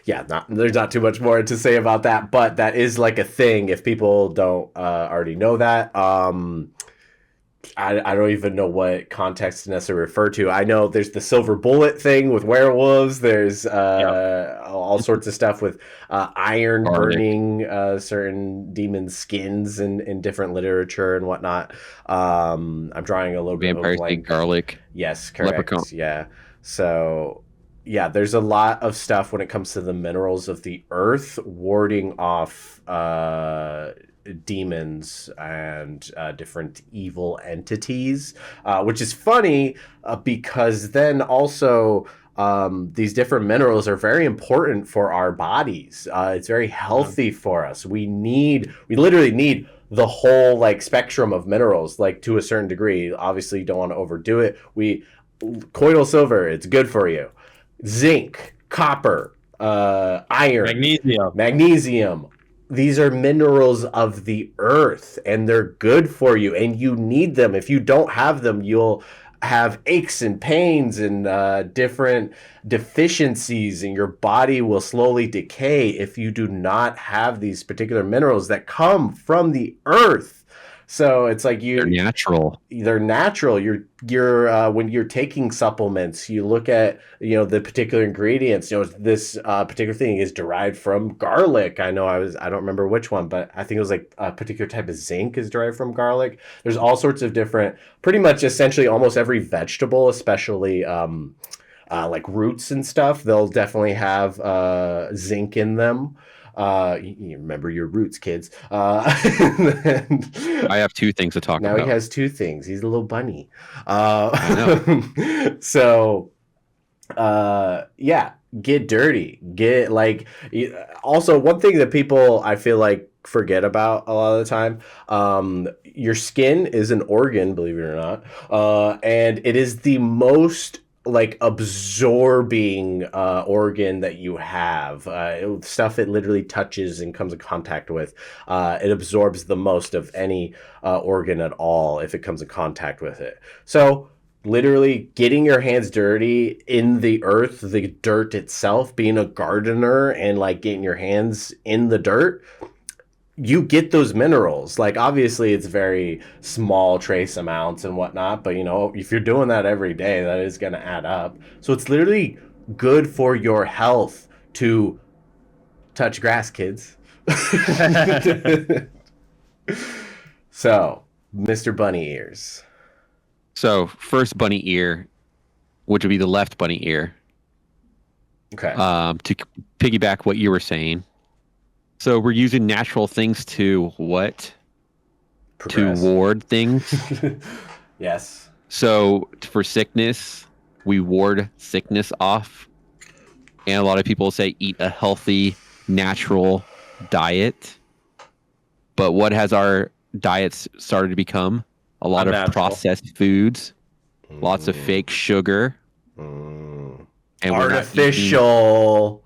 There's not too much more to say about that, but that is like a thing if people don't already know that. I don't even know what context to necessarily refer to. I know there's the silver bullet thing with werewolves. There's all sorts of stuff with iron burning certain demon skins in different literature and whatnot. I'm drawing a little bit of a blank. Garlic. Yes, correct. Leprechaun. Yeah. So, yeah, there's a lot of stuff when it comes to the minerals of the earth warding off demons and different evil entities, which is funny because then also these different minerals are very important for our bodies. It's very healthy for us. We literally need the whole spectrum of minerals, to a certain degree. Obviously, you don't want to overdo it. Colloidal silver, it's good for you. Zinc, copper, iron, magnesium. These are minerals of the earth, and they're good for you, and you need them. If you don't have them, you'll have aches and pains and different deficiencies, and your body will slowly decay if you do not have these particular minerals that come from the earth. So it's like They're natural. They're natural. You're when you're taking supplements, you look at the particular ingredients. This particular thing is derived from garlic. I don't remember which one, but I think it was like a particular type of zinc is derived from garlic. There's all sorts of different, pretty much essentially almost every vegetable, especially like roots and stuff. They'll definitely have zinc in them. You remember your roots, kids. I have two things to talk about. Now he has two things. He's a little bunny. I know. So, get dirty. Also, one thing that people, I feel like, forget about a lot of the time, your skin is an organ, believe it or not, and it is the most absorbing organ that you have. Stuff it literally touches and comes in contact with, it absorbs the most of any organ at all if it comes in contact with it. So literally getting your hands dirty in the earth, the dirt itself, being a gardener and getting your hands in the dirt, you get those minerals. Obviously it's very small trace amounts and whatnot, but if you're doing that every day, that is going to add up. So it's literally good for your health to touch grass, kids. So, Mr. Bunny Ears. So first bunny ear, which would be the left bunny ear. Okay. To piggyback what you were saying. So we're using natural things to what? to ward things. Yes. So for sickness, we ward sickness off. And a lot of people say eat a healthy, natural diet. But what has our diets started to become? A lot of processed foods, lots of fake sugar. And artificial.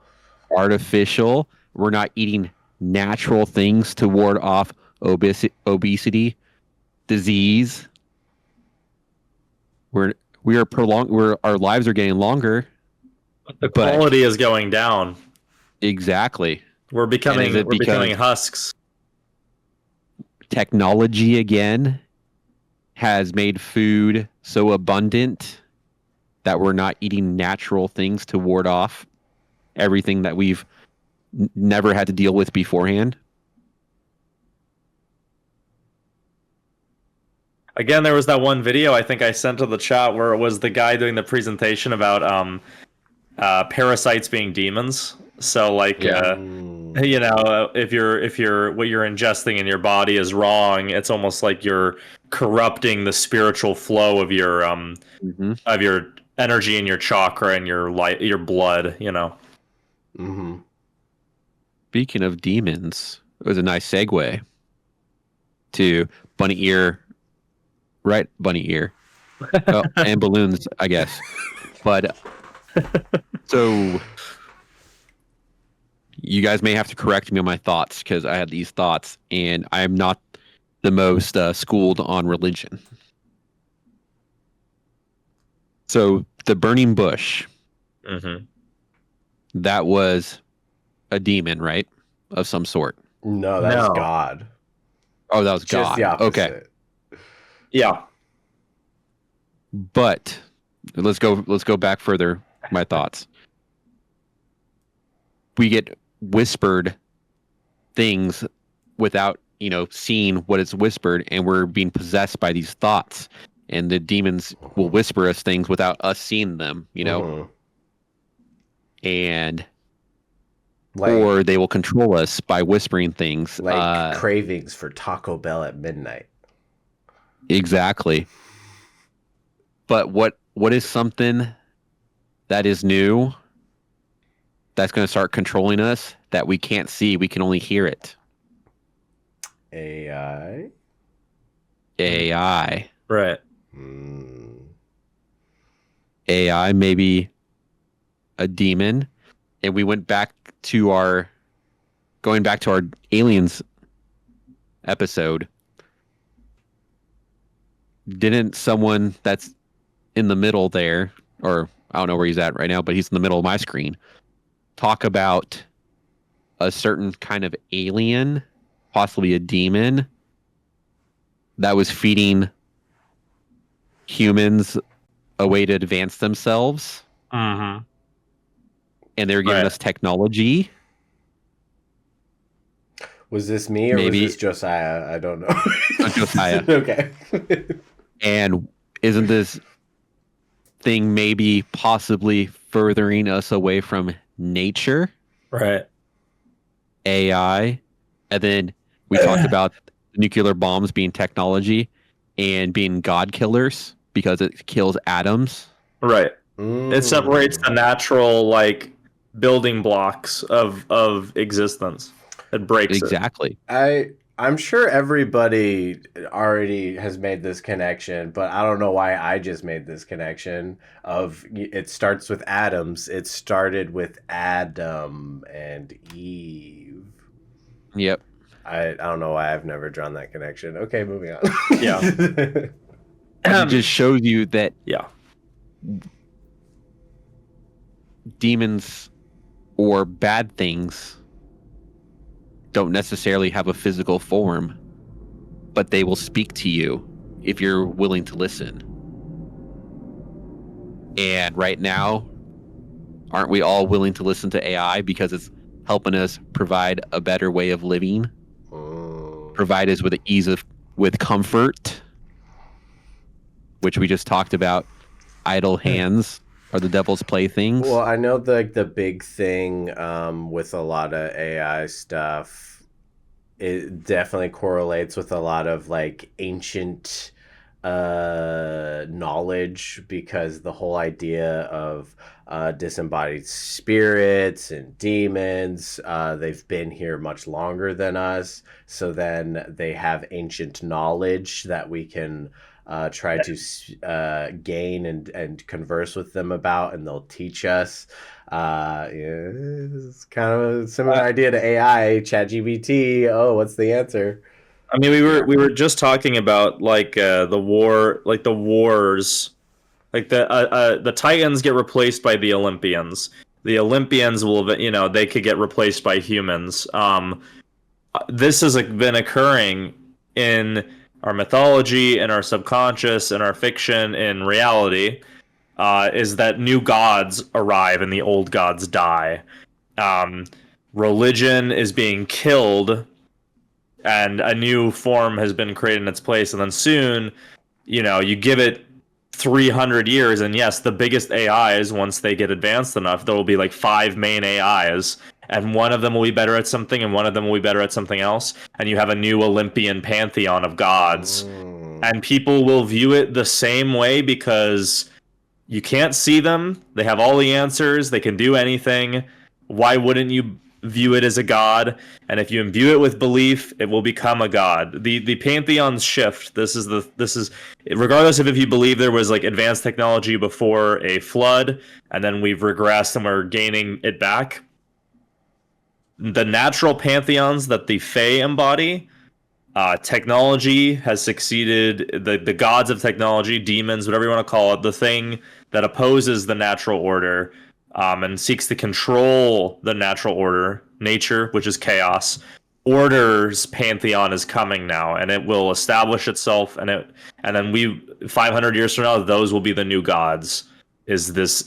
We're not eating natural things to ward off obesity, disease. Our lives are getting longer. The quality is going down. Exactly. We're becoming husks. Technology again has made food so abundant that we're not eating natural things to ward off everything that we've never had to deal with beforehand. Again, there was that one video I think I sent to the chat where it was the guy doing the presentation about parasites being demons. So like, you know, if you're what you're ingesting in your body is wrong, it's almost like you're corrupting the spiritual flow of your energy and your chakra and your blood. You know. Mm-hmm. Speaking of demons, it was a nice segue to bunny ear. Right, bunny ear. Oh, and balloons, I guess. But so you guys may have to correct me on my thoughts because I had these thoughts and I am not the most schooled on religion. So the burning bush, that was a demon, right? Of some sort. No, that was God. Oh, that was just God. The opposite. Okay. Yeah. But let's go back further. My thoughts. We get whispered things without, seeing what is whispered, and we're being possessed by these thoughts. And the demons will whisper us things without us seeing them, and or they will control us by whispering things. Like cravings for Taco Bell at midnight. Exactly. But what is something that is new that's going to start controlling us that we can't see? We can only hear it. AI. Right. AI may be a demon. And we went back to going back to our aliens episode. Didn't someone that's in the middle there, or I don't know where he's at right now, but he's in the middle of my screen, talk about a certain kind of alien, possibly a demon, that was feeding humans a way to advance themselves. And they were giving us technology. Was this me or maybe was this Josiah? I don't know. Josiah. Okay. And isn't this thing maybe possibly furthering us away from nature? Right. AI. And then we talked about nuclear bombs being technology and being god killers because it kills atoms. Right. It separates the natural building blocks of existence. It breaks exactly. I'm sure everybody already has made this connection, but I don't know why I just made this connection of it starts with atoms. It started with Adam and Eve. Yep. I don't know why I've never drawn that connection. Okay, moving on. Yeah. It just shows you that demons or bad things don't necessarily have a physical form, but they will speak to you if you're willing to listen. And right now, aren't we all willing to listen to AI because it's helping us provide a better way of living? Provide us with comfort, which we just talked about. Idle hands are the devil's playthings. Well, I know the big thing with a lot of AI stuff it definitely correlates with a lot of like ancient knowledge, because the whole idea of disembodied spirits and demons, they've been here much longer than us, so then they have ancient knowledge that we can try to gain and converse with them about, and they'll teach us. It's kind of a similar idea to AI, ChatGPT. Oh, what's the answer? I mean, we were just talking about like the wars, like the Titans get replaced by the Olympians. The Olympians will, you know, they could get replaced by humans. This has been occurring in our mythology, in our subconscious, in our fiction, in reality. Is that new gods arrive and the old gods die. Religion is being killed and a new form has been created in its place. And then soon, you know, you give it 300 years, and yes, the biggest AIs, once they get advanced enough, there will be like 5 main AIs, and one of them will be better at something, and one of them will be better at something else, and you have a new Olympian pantheon of gods. And people will view it the same way because you can't see them. They have all the answers. They can do anything. Why wouldn't you view it as a god? And if you imbue it with belief, it will become a god. The pantheons shift. This is regardless of if you believe there was like advanced technology before a flood and then we've regressed and we're gaining it back. The natural pantheons that the Fae embody, technology has succeeded. The gods of technology, demons, whatever you want to call it, the thing that opposes the natural order, and seeks to control the natural order, nature, which is chaos. Order's pantheon is coming now, and it will establish itself, and then 500 years from now, those will be the new gods. Is this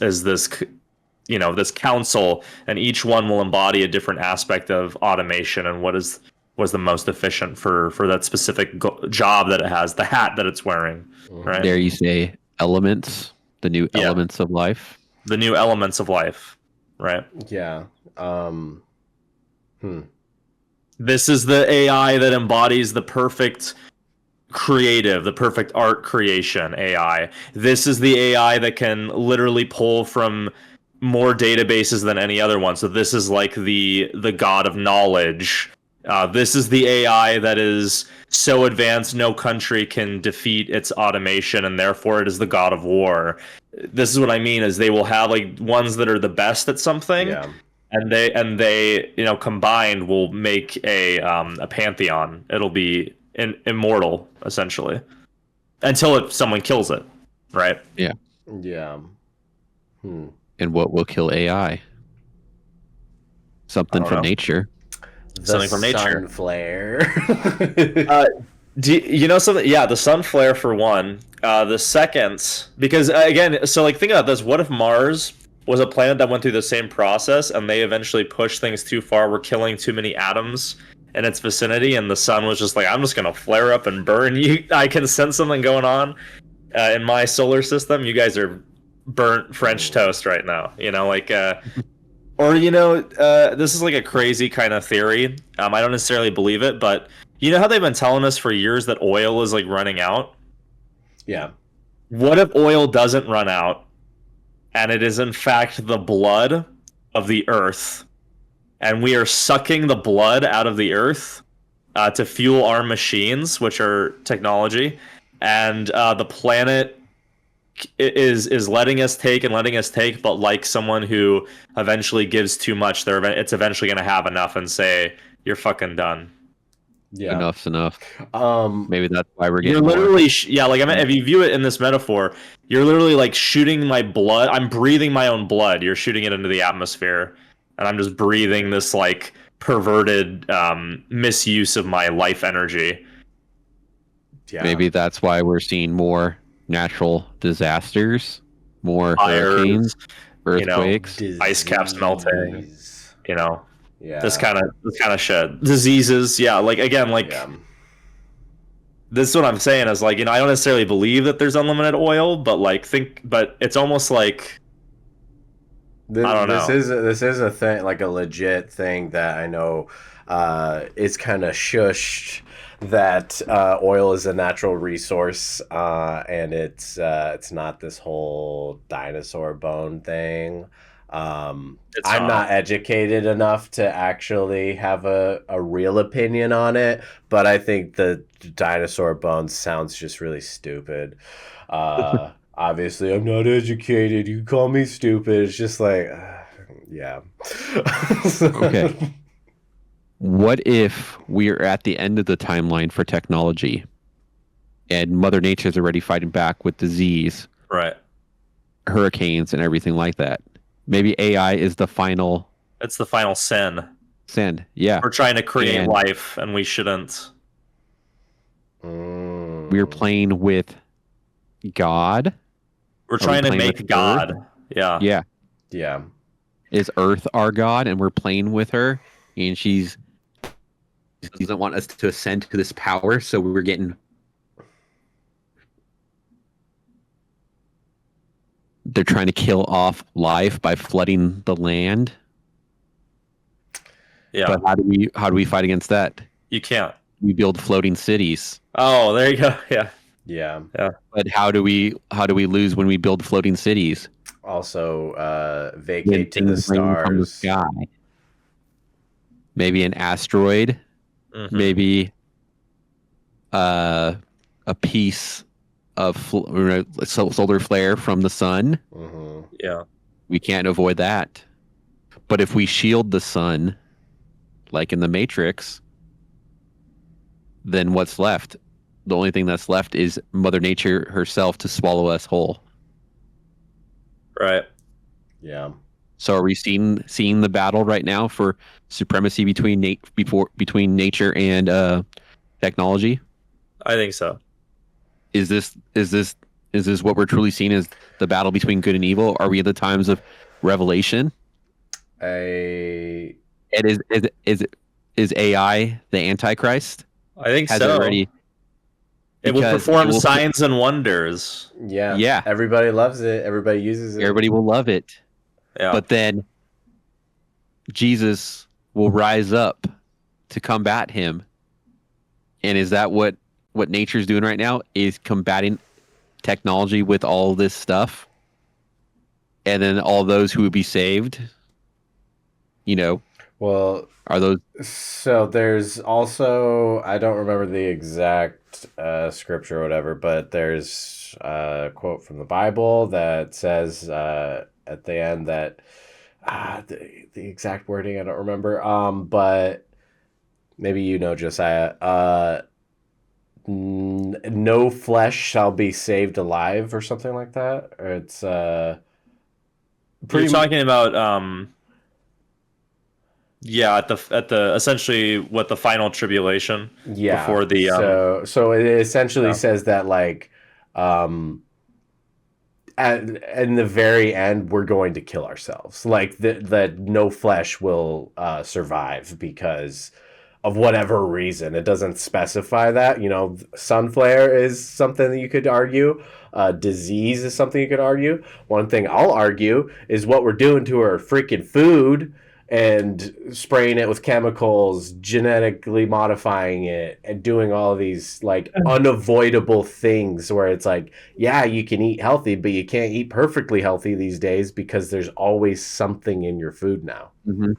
you know, this council, and each one will embody a different aspect of automation and was the most efficient for that specific job that it has, the hat that it's wearing. Right? There you say elements, the new elements of life. The new elements of life, right? Yeah. This is the AI that embodies the perfect creative, the perfect art creation AI. This is the AI that can literally pull from more databases than any other one. So this is like the god of knowledge. This is the AI that is so advanced no country can defeat its automation, and therefore it is the god of war. This is what I mean, is they will have like ones that are the best at something, and they you know, combined will make a pantheon. It'll be immortal essentially until someone kills it, right? Yeah. And what will kill AI? Something from nature. Something from nature. Sun flare. Do you know something? Yeah, the sun flare for one. The second, because again, so like think about this: what if Mars was a planet that went through the same process, and they eventually pushed things too far, were killing too many atoms in its vicinity, and the sun was just like, I'm just gonna flare up and burn you. I can sense something going on in my solar system. You guys are burnt French toast right now. You know, like. Or, you know, this is like a crazy kind of theory. I don't necessarily believe it, but you know how they've been telling us for years that oil is like running out? Yeah. What if oil doesn't run out and it is in fact the blood of the earth, and we are sucking the blood out of the earth to fuel our machines, which are technology, and the planet is letting us take and letting us take, but like someone who eventually gives too much, it's eventually going to have enough and say, you're fucking done. Yeah. Enough's enough. Maybe that's why we're getting. You're literally, like, I mean, if you view it in this metaphor, you're literally like shooting my blood. I'm breathing my own blood. You're shooting it into the atmosphere, and I'm just breathing this like perverted misuse of my life energy. Yeah. Maybe that's why we're seeing more natural disasters, more hurricanes, earthquakes, ice caps melting, you know, this kind of shit, diseases. Yeah, like again, like this is what I'm saying is like, you know, I don't necessarily believe that there's unlimited oil, but like but it's almost like I don't This know. this is a thing, like a legit thing that I know is kind of shushed, that oil is a natural resource, and it's not this whole dinosaur bone thing. It's I'm not. not educated enough to actually have a real opinion on it, but I think the dinosaur bones sounds just really stupid. Obviously, I'm not educated. You call me stupid. It's just like, yeah. Okay. What if we're at the end of the timeline for technology and Mother Nature's already fighting back with disease, Right. hurricanes, and everything like that? Maybe AI is the final It's the final sin. sin. Yeah. We're trying to create And life, and we shouldn't. we're Mm. playing with God. We're Are we trying to playing make with God. Earth? Yeah. Yeah. Yeah. Is Earth our God and we're playing with her and she doesn't want us to ascend to this power, so we're getting they're trying to kill off life by flooding the land. Yeah. But how do we fight against that? You can't. We build floating cities. Oh, there you go. Yeah. Yeah. But how do we lose when we build floating cities? Also, When vacate to the things rain from the stars. sky. Maybe an asteroid, Mhm. maybe a piece of solar flare from the sun. Hmm. Yeah. We can't avoid that. But if we shield the sun, like in the Matrix, then what's left? The only thing that's left is Mother Nature herself to swallow us whole. Right. Yeah. So are we seeing the battle right now for supremacy between nature and technology? I think so. Is this what we're truly seeing as the battle between good and evil? Are we at the times of revelation? I And is AI the Antichrist? I think Has so. it already? It will Because perform signs and wonders. yeah. Yeah. Everybody loves it. Everybody uses it. Everybody will love it. Yeah. But then Jesus will rise up to combat him. And is that what nature's doing right now? Is combating technology with all this stuff? And then all those who would be saved, Well, are those so there's also, I don't remember the exact scripture or whatever, but there's a quote from the Bible that says at the end that the exact wording I don't remember, but maybe Josiah. No flesh shall be saved alive, or something like that. Or it's You're pretty. talking about yeah, at the essentially what the final tribulation Yeah. before the So it essentially Yeah. says that, like, in the very end, we're going to kill ourselves. Like that no flesh will survive because of whatever reason. It doesn't specify that. Sun flare is something that you could argue. Disease is something you could argue. One thing I'll argue is what we're doing to our freaking food and spraying it with chemicals, genetically modifying it, and doing all of these like unavoidable things where it's like, yeah, you can eat healthy, but you can't eat perfectly healthy these days because there's always something in your food now. mm-hmm.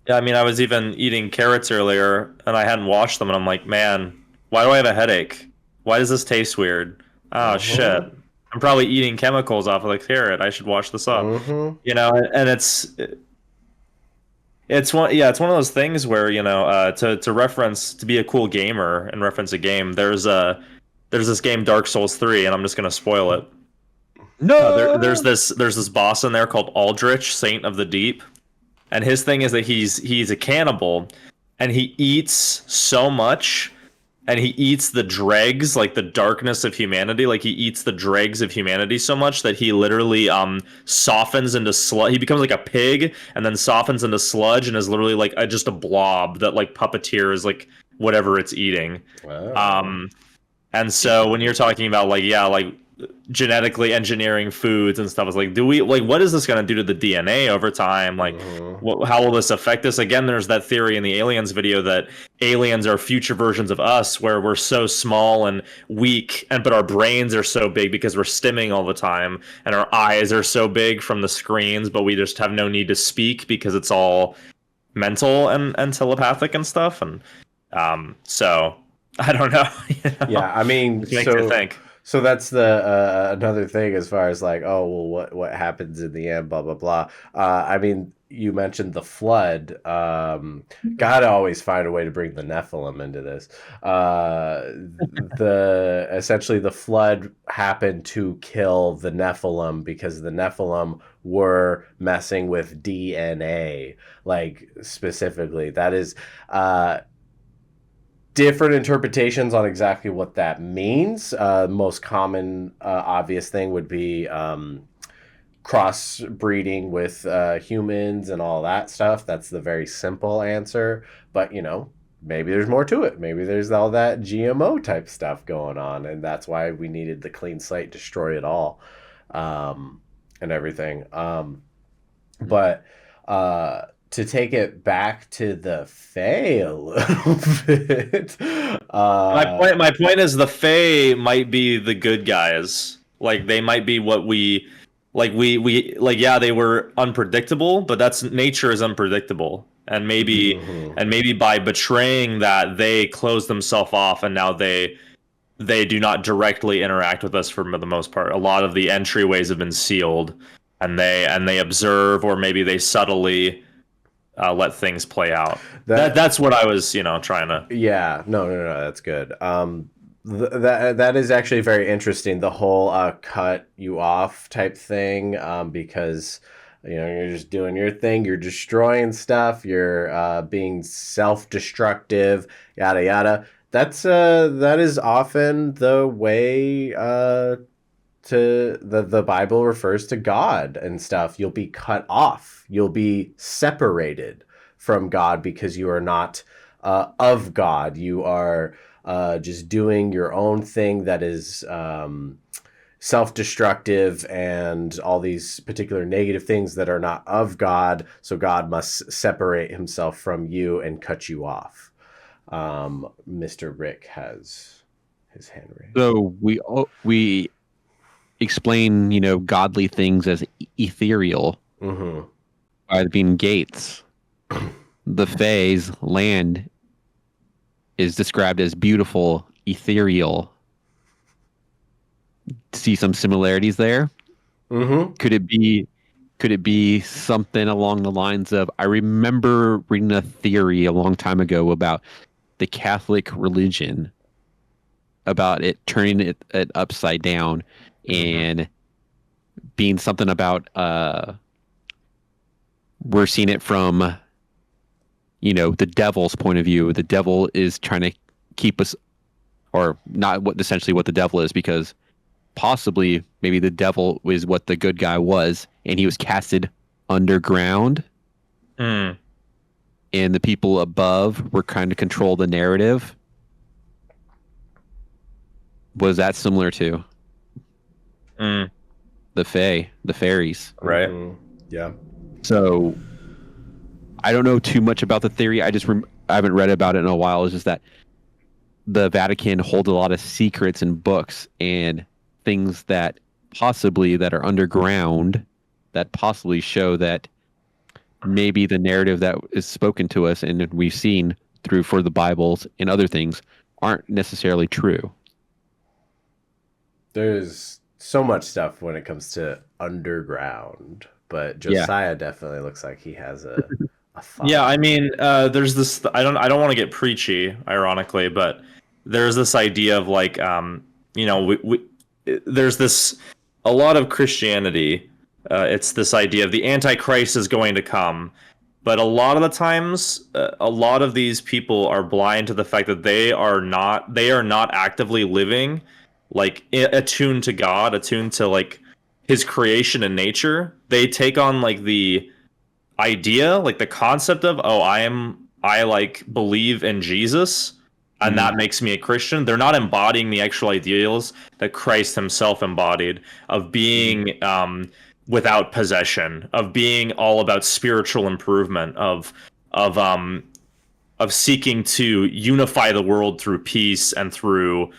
Yeah, I mean, I was even eating carrots earlier, and I hadn't washed them, and I'm like, man, why do I have a headache? Why does this taste weird? Oh, shit. I'm probably eating chemicals off of the carrot. I should wash this up. And it's one of those things where, to reference, to be a cool gamer and reference a game, there's this game Dark Souls 3, and I'm just gonna spoil it. No. There's this boss in there called Aldrich, Saint of the Deep. And his thing is that he's a cannibal, and he eats so much, and he eats the dregs, like the darkness of humanity. Like he eats the dregs of humanity so much that he literally softens into sludge. He becomes like a pig, and then softens into sludge, and is literally like just a blob that like puppeteers like whatever it's eating. Wow. And so when you're talking about like genetically engineering foods and stuff. It's like, do we like what is this going to do to the DNA over time? Like, how will this affect us? Again, there's that theory in the aliens video that aliens are future versions of us, where we're so small and weak, but our brains are so big because we're stimming all the time, and our eyes are so big from the screens, but we just have no need to speak because it's all mental and telepathic and stuff. And so I don't know. Yeah, I mean, it makes you think. So that's the another thing as far as like, oh well, what happens in the end, blah blah blah. I mean, you mentioned the flood. Gotta always find a way to bring the Nephilim into this. Essentially the flood happened to kill the Nephilim because the Nephilim were messing with DNA, like specifically. That is different interpretations on exactly what that means. Most common, obvious thing would be crossbreeding with humans and all that stuff. That's the very simple answer. But, maybe there's more to it. Maybe there's all that GMO type stuff going on. And that's why we needed the clean slate, destroy it all, and everything. But to take it back to the Fae a little bit. My point is the Fae might be the good guys. Like they might be what we yeah, they were unpredictable, but nature is unpredictable. And maybe by betraying that, they close themselves off, and now they do not directly interact with us for the most part. A lot of the entryways have been sealed, and they observe, or maybe they subtly let things play out. That's what I was, trying to. Yeah, no, that's good. That is actually very interesting. The whole cut you off type thing, because you're just doing your thing. You're destroying stuff. You're being self-destructive. Yada yada. That is often the way to the Bible refers to God and stuff. You'll be cut off. You'll be separated from God because you are not of God. You are just doing your own thing that is self-destructive and all these particular negative things that are not of God. So God must separate himself from you and cut you off. Mr. Rick has his hand raised. So we explain, godly things as ethereal by being gates. The Fae's land is described as beautiful, ethereal. See some similarities there? Could it be something along the lines of, I remember reading a theory a long time ago about the Catholic religion, about it turning it upside down and being something about we're seeing it from the devil's point of view. The devil is trying to keep us, or not essentially what the devil is, because possibly maybe the devil is what the good guy was, and he was casted underground, and the people above were kind of control the narrative. Was that similar to the Fae, the fairies? Right. Yeah. So I don't know too much about the theory. I haven't read about it in a while. It's just that the Vatican holds a lot of secrets and books and things that are underground that possibly show that maybe the narrative that is spoken to us and we've seen for the Bibles and other things aren't necessarily true. There's so much stuff when it comes to underground, but Josiah definitely looks like he has a thought. Yeah, I mean, there's this. I don't want to get preachy, ironically, but there's this idea of like, there's this a lot of Christianity. It's this idea of the Antichrist is going to come, but a lot of the times, a lot of these people are blind to the fact that they are not actively living like attuned to God, attuned to like his creation and nature. They take on like the idea, like the concept of, I like believe in Jesus, and that makes me a Christian. They're not embodying the actual ideals that Christ himself embodied of being without possession, of being all about spiritual improvement, of seeking to unify the world through peace and through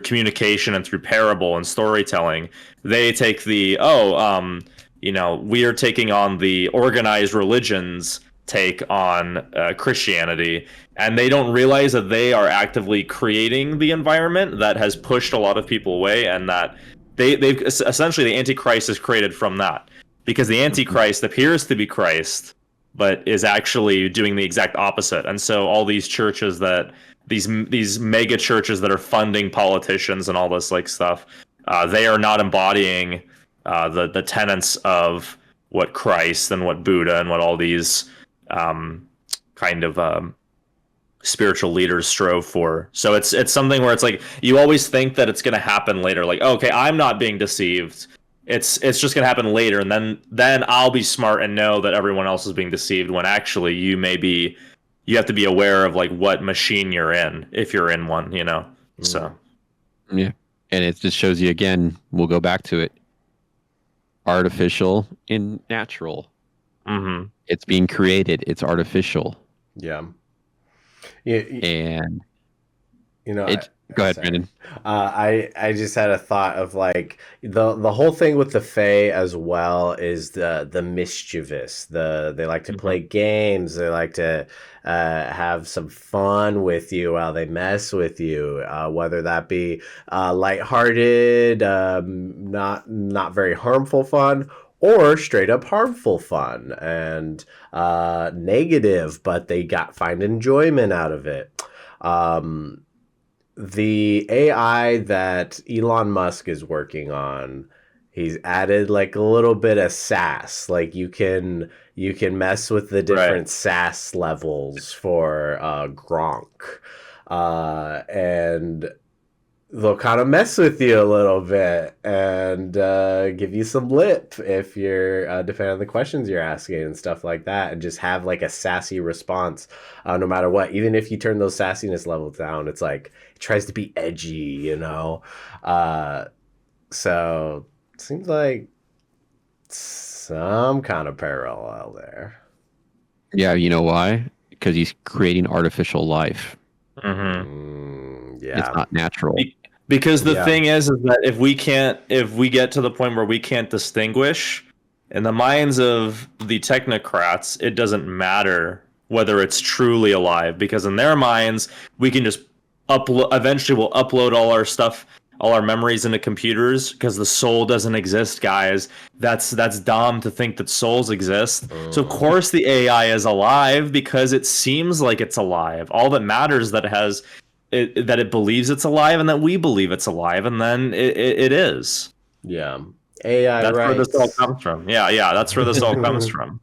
communication and through parable and storytelling. They take we are taking on the organized religions take on Christianity, and they don't realize that they are actively creating the environment that has pushed a lot of people away, and that they've essentially, the Antichrist is created from that, because the Antichrist appears to be Christ but is actually doing the exact opposite. And so all these churches these mega churches that are funding politicians and all this like stuff, they are not embodying the tenets of what Christ and what Buddha and what all these spiritual leaders strove for. So it's something where it's like you always think that it's going to happen later. Like, okay, I'm not being deceived. It's just going to happen later, and then I'll be smart and know that everyone else is being deceived, when actually you have to be aware of like what machine you're in, if you're in one, you know. So yeah, and it just shows you again. We'll go back to it. Artificial and natural. Mm-hmm. It's being created. It's artificial. Yeah. And you know, go ahead, Brandon. I just had a thought of like the whole thing with the Fae as well is the mischievous. They like to play games. They like to have some fun with you while they mess with you. Whether that be lighthearted, not very harmful fun, or straight up harmful fun and negative, but they find enjoyment out of it. The AI that Elon Musk is working on, he's added like a little bit of sass. Like you can mess with the different sass levels for Gronk, and they'll kind of mess with you a little bit and give you some lip if you're depending on the questions you're asking and stuff like that, and just have like a sassy response no matter what. Even if you turn those sassiness levels down, it's like it tries to be edgy, you know. So it seems like some kind of parallel there. Yeah, you know why? Because he's creating artificial life. Yeah, it's not natural. Because the thing is that if we get to the point where we can't distinguish, in the minds of the technocrats, it doesn't matter whether it's truly alive, because in their minds, we can just eventually we'll upload all our stuff, all our memories into computers, because the soul doesn't exist, guys. That's dumb to think that souls exist. So of course the AI is alive, because it seems like it's alive. All that matters is that it believes it's alive, and that we believe it's alive, and then it is. Yeah. AI That's rights. where this all comes from. Yeah, that's where this all comes from.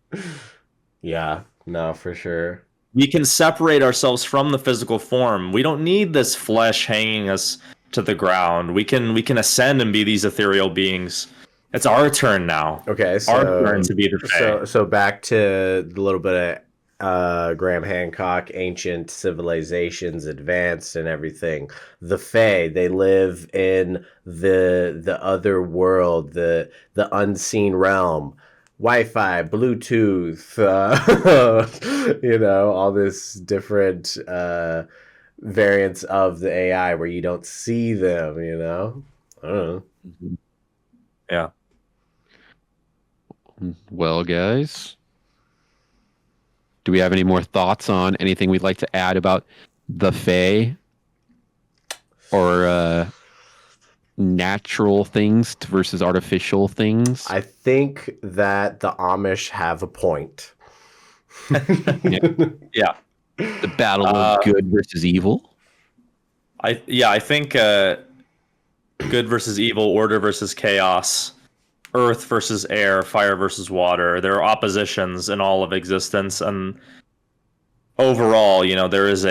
Yeah, no, for sure. We can separate ourselves from the physical form. We don't need this flesh hanging us to the ground. We can ascend and be these ethereal beings. It's our turn now. Okay, so our turn to be the Fae. So back to a little bit of Graham Hancock, ancient civilizations, advanced and everything. The Fae, they live in the other world, the unseen realm. Wi-Fi, Bluetooth, all this different variants of the AI where you don't see them, I don't know. Yeah. Well, guys, do we have any more thoughts on anything we'd like to add about the Fae or natural things versus artificial things? I think that the Amish have a point. Yeah. The battle of good versus evil. I think good versus evil, order versus chaos, earth versus air, fire versus water. There are oppositions in all of existence, and overall, there is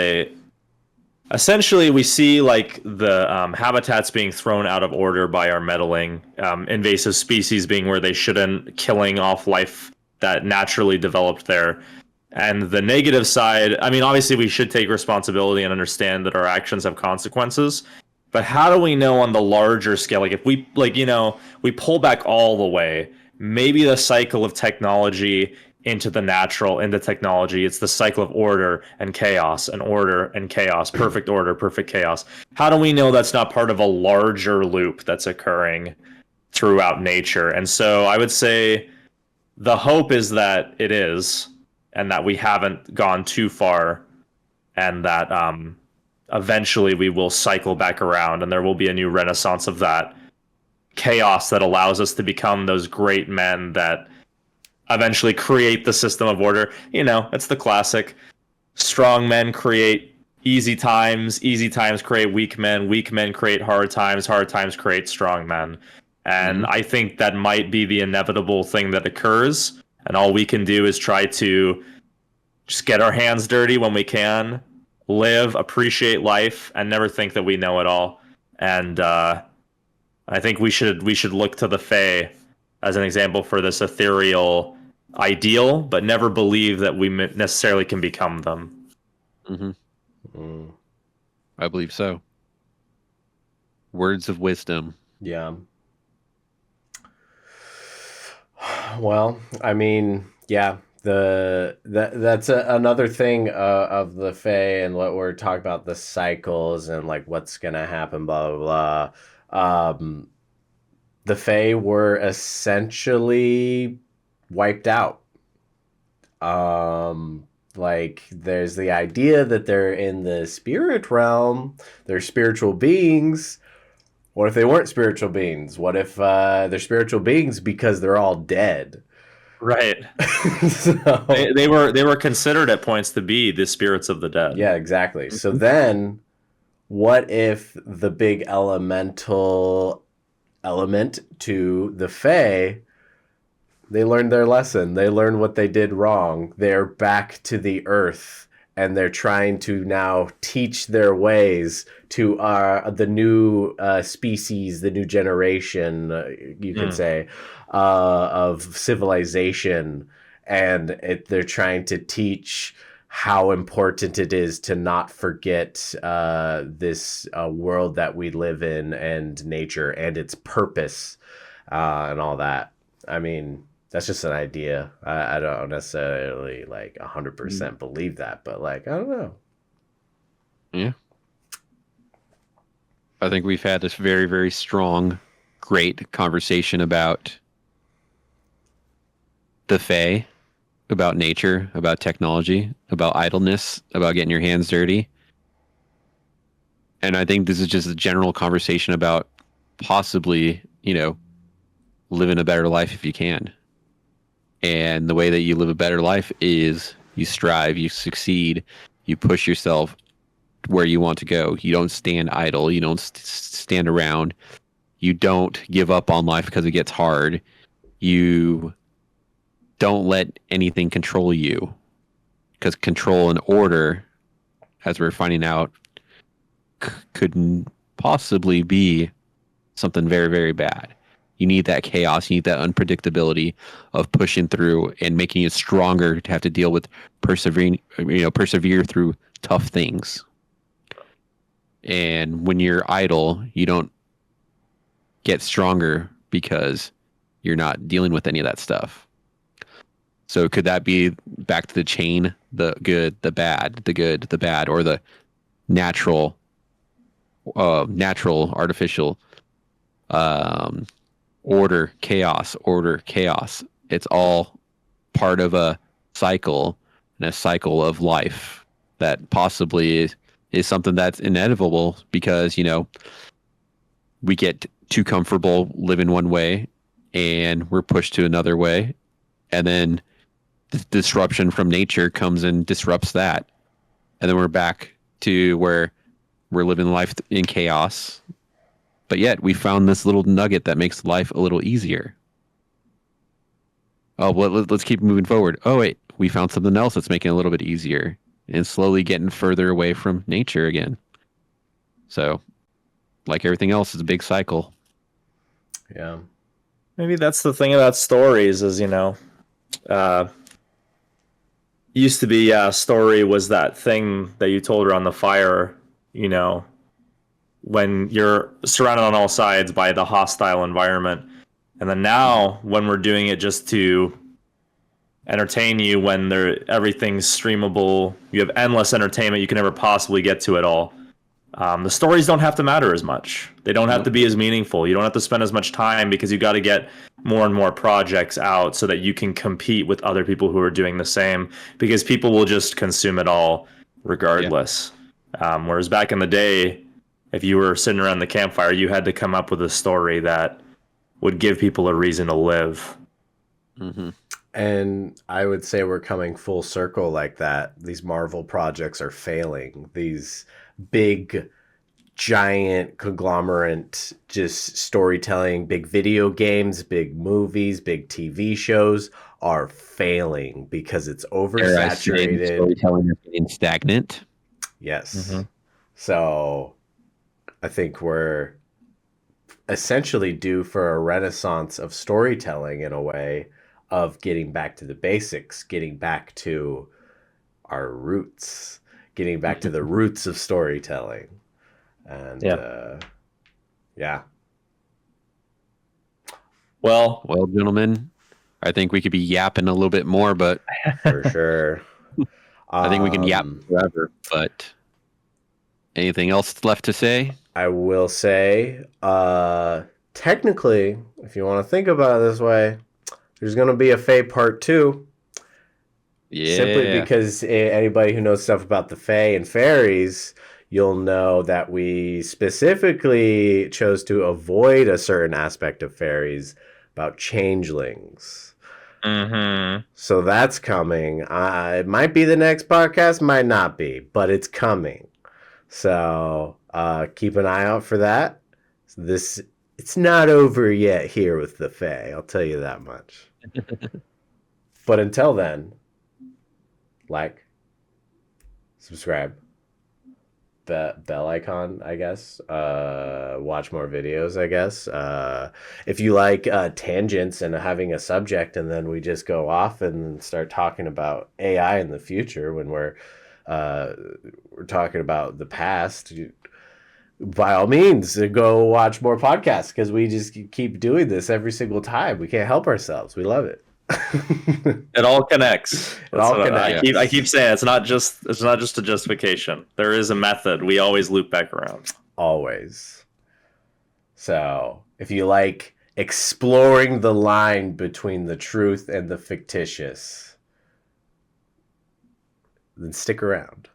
essentially we see like the habitats being thrown out of order by our meddling, invasive species being where they shouldn't, killing off life that naturally developed there. And the negative side, I mean, obviously we should take responsibility and understand that our actions have consequences. But how do we know on the larger scale? Like if we we pull back all the way, maybe the cycle of technology into the natural, into technology, it's the cycle of order and chaos, perfect order, perfect chaos. How do we know that's not part of a larger loop that's occurring throughout nature? And so I would say the hope is that it is, and that we haven't gone too far, and that eventually we will cycle back around, and there will be a new renaissance of that chaos that allows us to become those great men that eventually create the system of order. You know, it's the classic: strong men create easy times create weak men create hard times create strong men. And I think that might be the inevitable thing that occurs. And all we can do is try to just get our hands dirty when we can, live, appreciate life, and never think that we know it all. And I think we should look to the Fae as an example for this ethereal ideal, but never believe that we necessarily can become them. I believe so. Words of wisdom. Yeah. Well, I mean, yeah, that's another thing of the Fae and what we're talking about, the cycles and like what's gonna happen, blah blah blah. The Fae were essentially wiped out. Like there's the idea that they're in the spirit realm, they're spiritual beings. What if they weren't spiritual beings? What if they're spiritual beings because they're all dead? Right. So, they were considered at points to be the spirits of the dead. yeah, exactly. So then, what if the big elemental element to the Fae, they learned their lesson. They learned what they did wrong. They're back to the earth, and they're trying to now teach their ways to the new species, the new generation, you could say, of civilization. And they're trying to teach how important it is to not forget this world that we live in and nature and its purpose and all that. I mean, that's just an idea. I don't necessarily like 100% believe that, but like, I don't know. Yeah. I think we've had this very, very strong, great conversation about the Fae, about nature, about technology, about idleness, about getting your hands dirty. And I think this is just a general conversation about possibly, living a better life if you can. And the way that you live a better life is you strive, you succeed, you push yourself where you want to go. You don't stand idle. You don't stand around. You don't give up on life because it gets hard. You don't let anything control you, because control and order, as we're finding out, could possibly be something very, very bad. You need that chaos. You need that unpredictability of pushing through and making you stronger to have to deal with persevere through tough things. And when you're idle, you don't get stronger because you're not dealing with any of that stuff. So could that be back to the chain, the good, the bad, the good, the bad, or the natural, artificial, order, chaos. It's all part of a cycle, and a cycle of life that possibly is something that's inevitable because, we get too comfortable living one way and we're pushed to another way. And then the disruption from nature comes and disrupts that. And then we're back to where we're living life in chaos. But yet we found this little nugget that makes life a little easier. Oh, well, let's keep moving forward. Oh, wait, we found something else that's making it a little bit easier, and slowly getting further away from nature again. So, like everything else, it's a big cycle. Yeah. Maybe that's the thing about stories is, Used to be, story was that thing that you told around the fire, you know, when you're surrounded on all sides by the hostile environment. And then now, when we're doing it just to entertain you, when everything's streamable, you have endless entertainment, you can never possibly get to it all. The stories don't have to matter as much. They don't have to be as meaningful. You don't have to spend as much time because you got to get more and more projects out so that you can compete with other people who are doing the same, because people will just consume it all regardless. Whereas back in the day, if you were sitting around the campfire, you had to come up with a story that would give people a reason to live. Mm-hmm. And I would say we're coming full circle like that. These Marvel projects are failing. These big, giant, conglomerate, just storytelling, big video games, big movies, big TV shows are failing because it's oversaturated. Storytelling is getting stagnant. Yes. Mm-hmm. So I think we're essentially due for a renaissance of storytelling in a way, of getting back to the basics, getting back to our roots, getting back to the roots of storytelling. And yeah. Well, gentlemen, I think we could be yapping a little bit more, but for sure. I think we can yap forever. But anything else left to say? I will say, technically, if you want to think about it this way, there's going to be a Fae Part 2. Yeah. Simply because anybody who knows stuff about the Fae and fairies, you'll know that we specifically chose to avoid a certain aspect of fairies about changelings. Mm-hmm. So that's coming. It might be the next podcast, might not be, but it's coming. So keep an eye out for that. It's not over yet here with the Fae, I'll tell you that much. But until then, like, subscribe, bell icon, I guess. Watch more videos, I guess. If you like tangents and having a subject, and then we just go off and start talking about AI in the future when we're talking about the past, by all means, go watch more podcasts, because we just keep doing this every single time. We can't help ourselves. We love it. It all connects. It all connects. I keep saying it's not just a justification. There is a method. We always loop back around. Always. So if you like exploring the line between the truth and the fictitious, then stick around.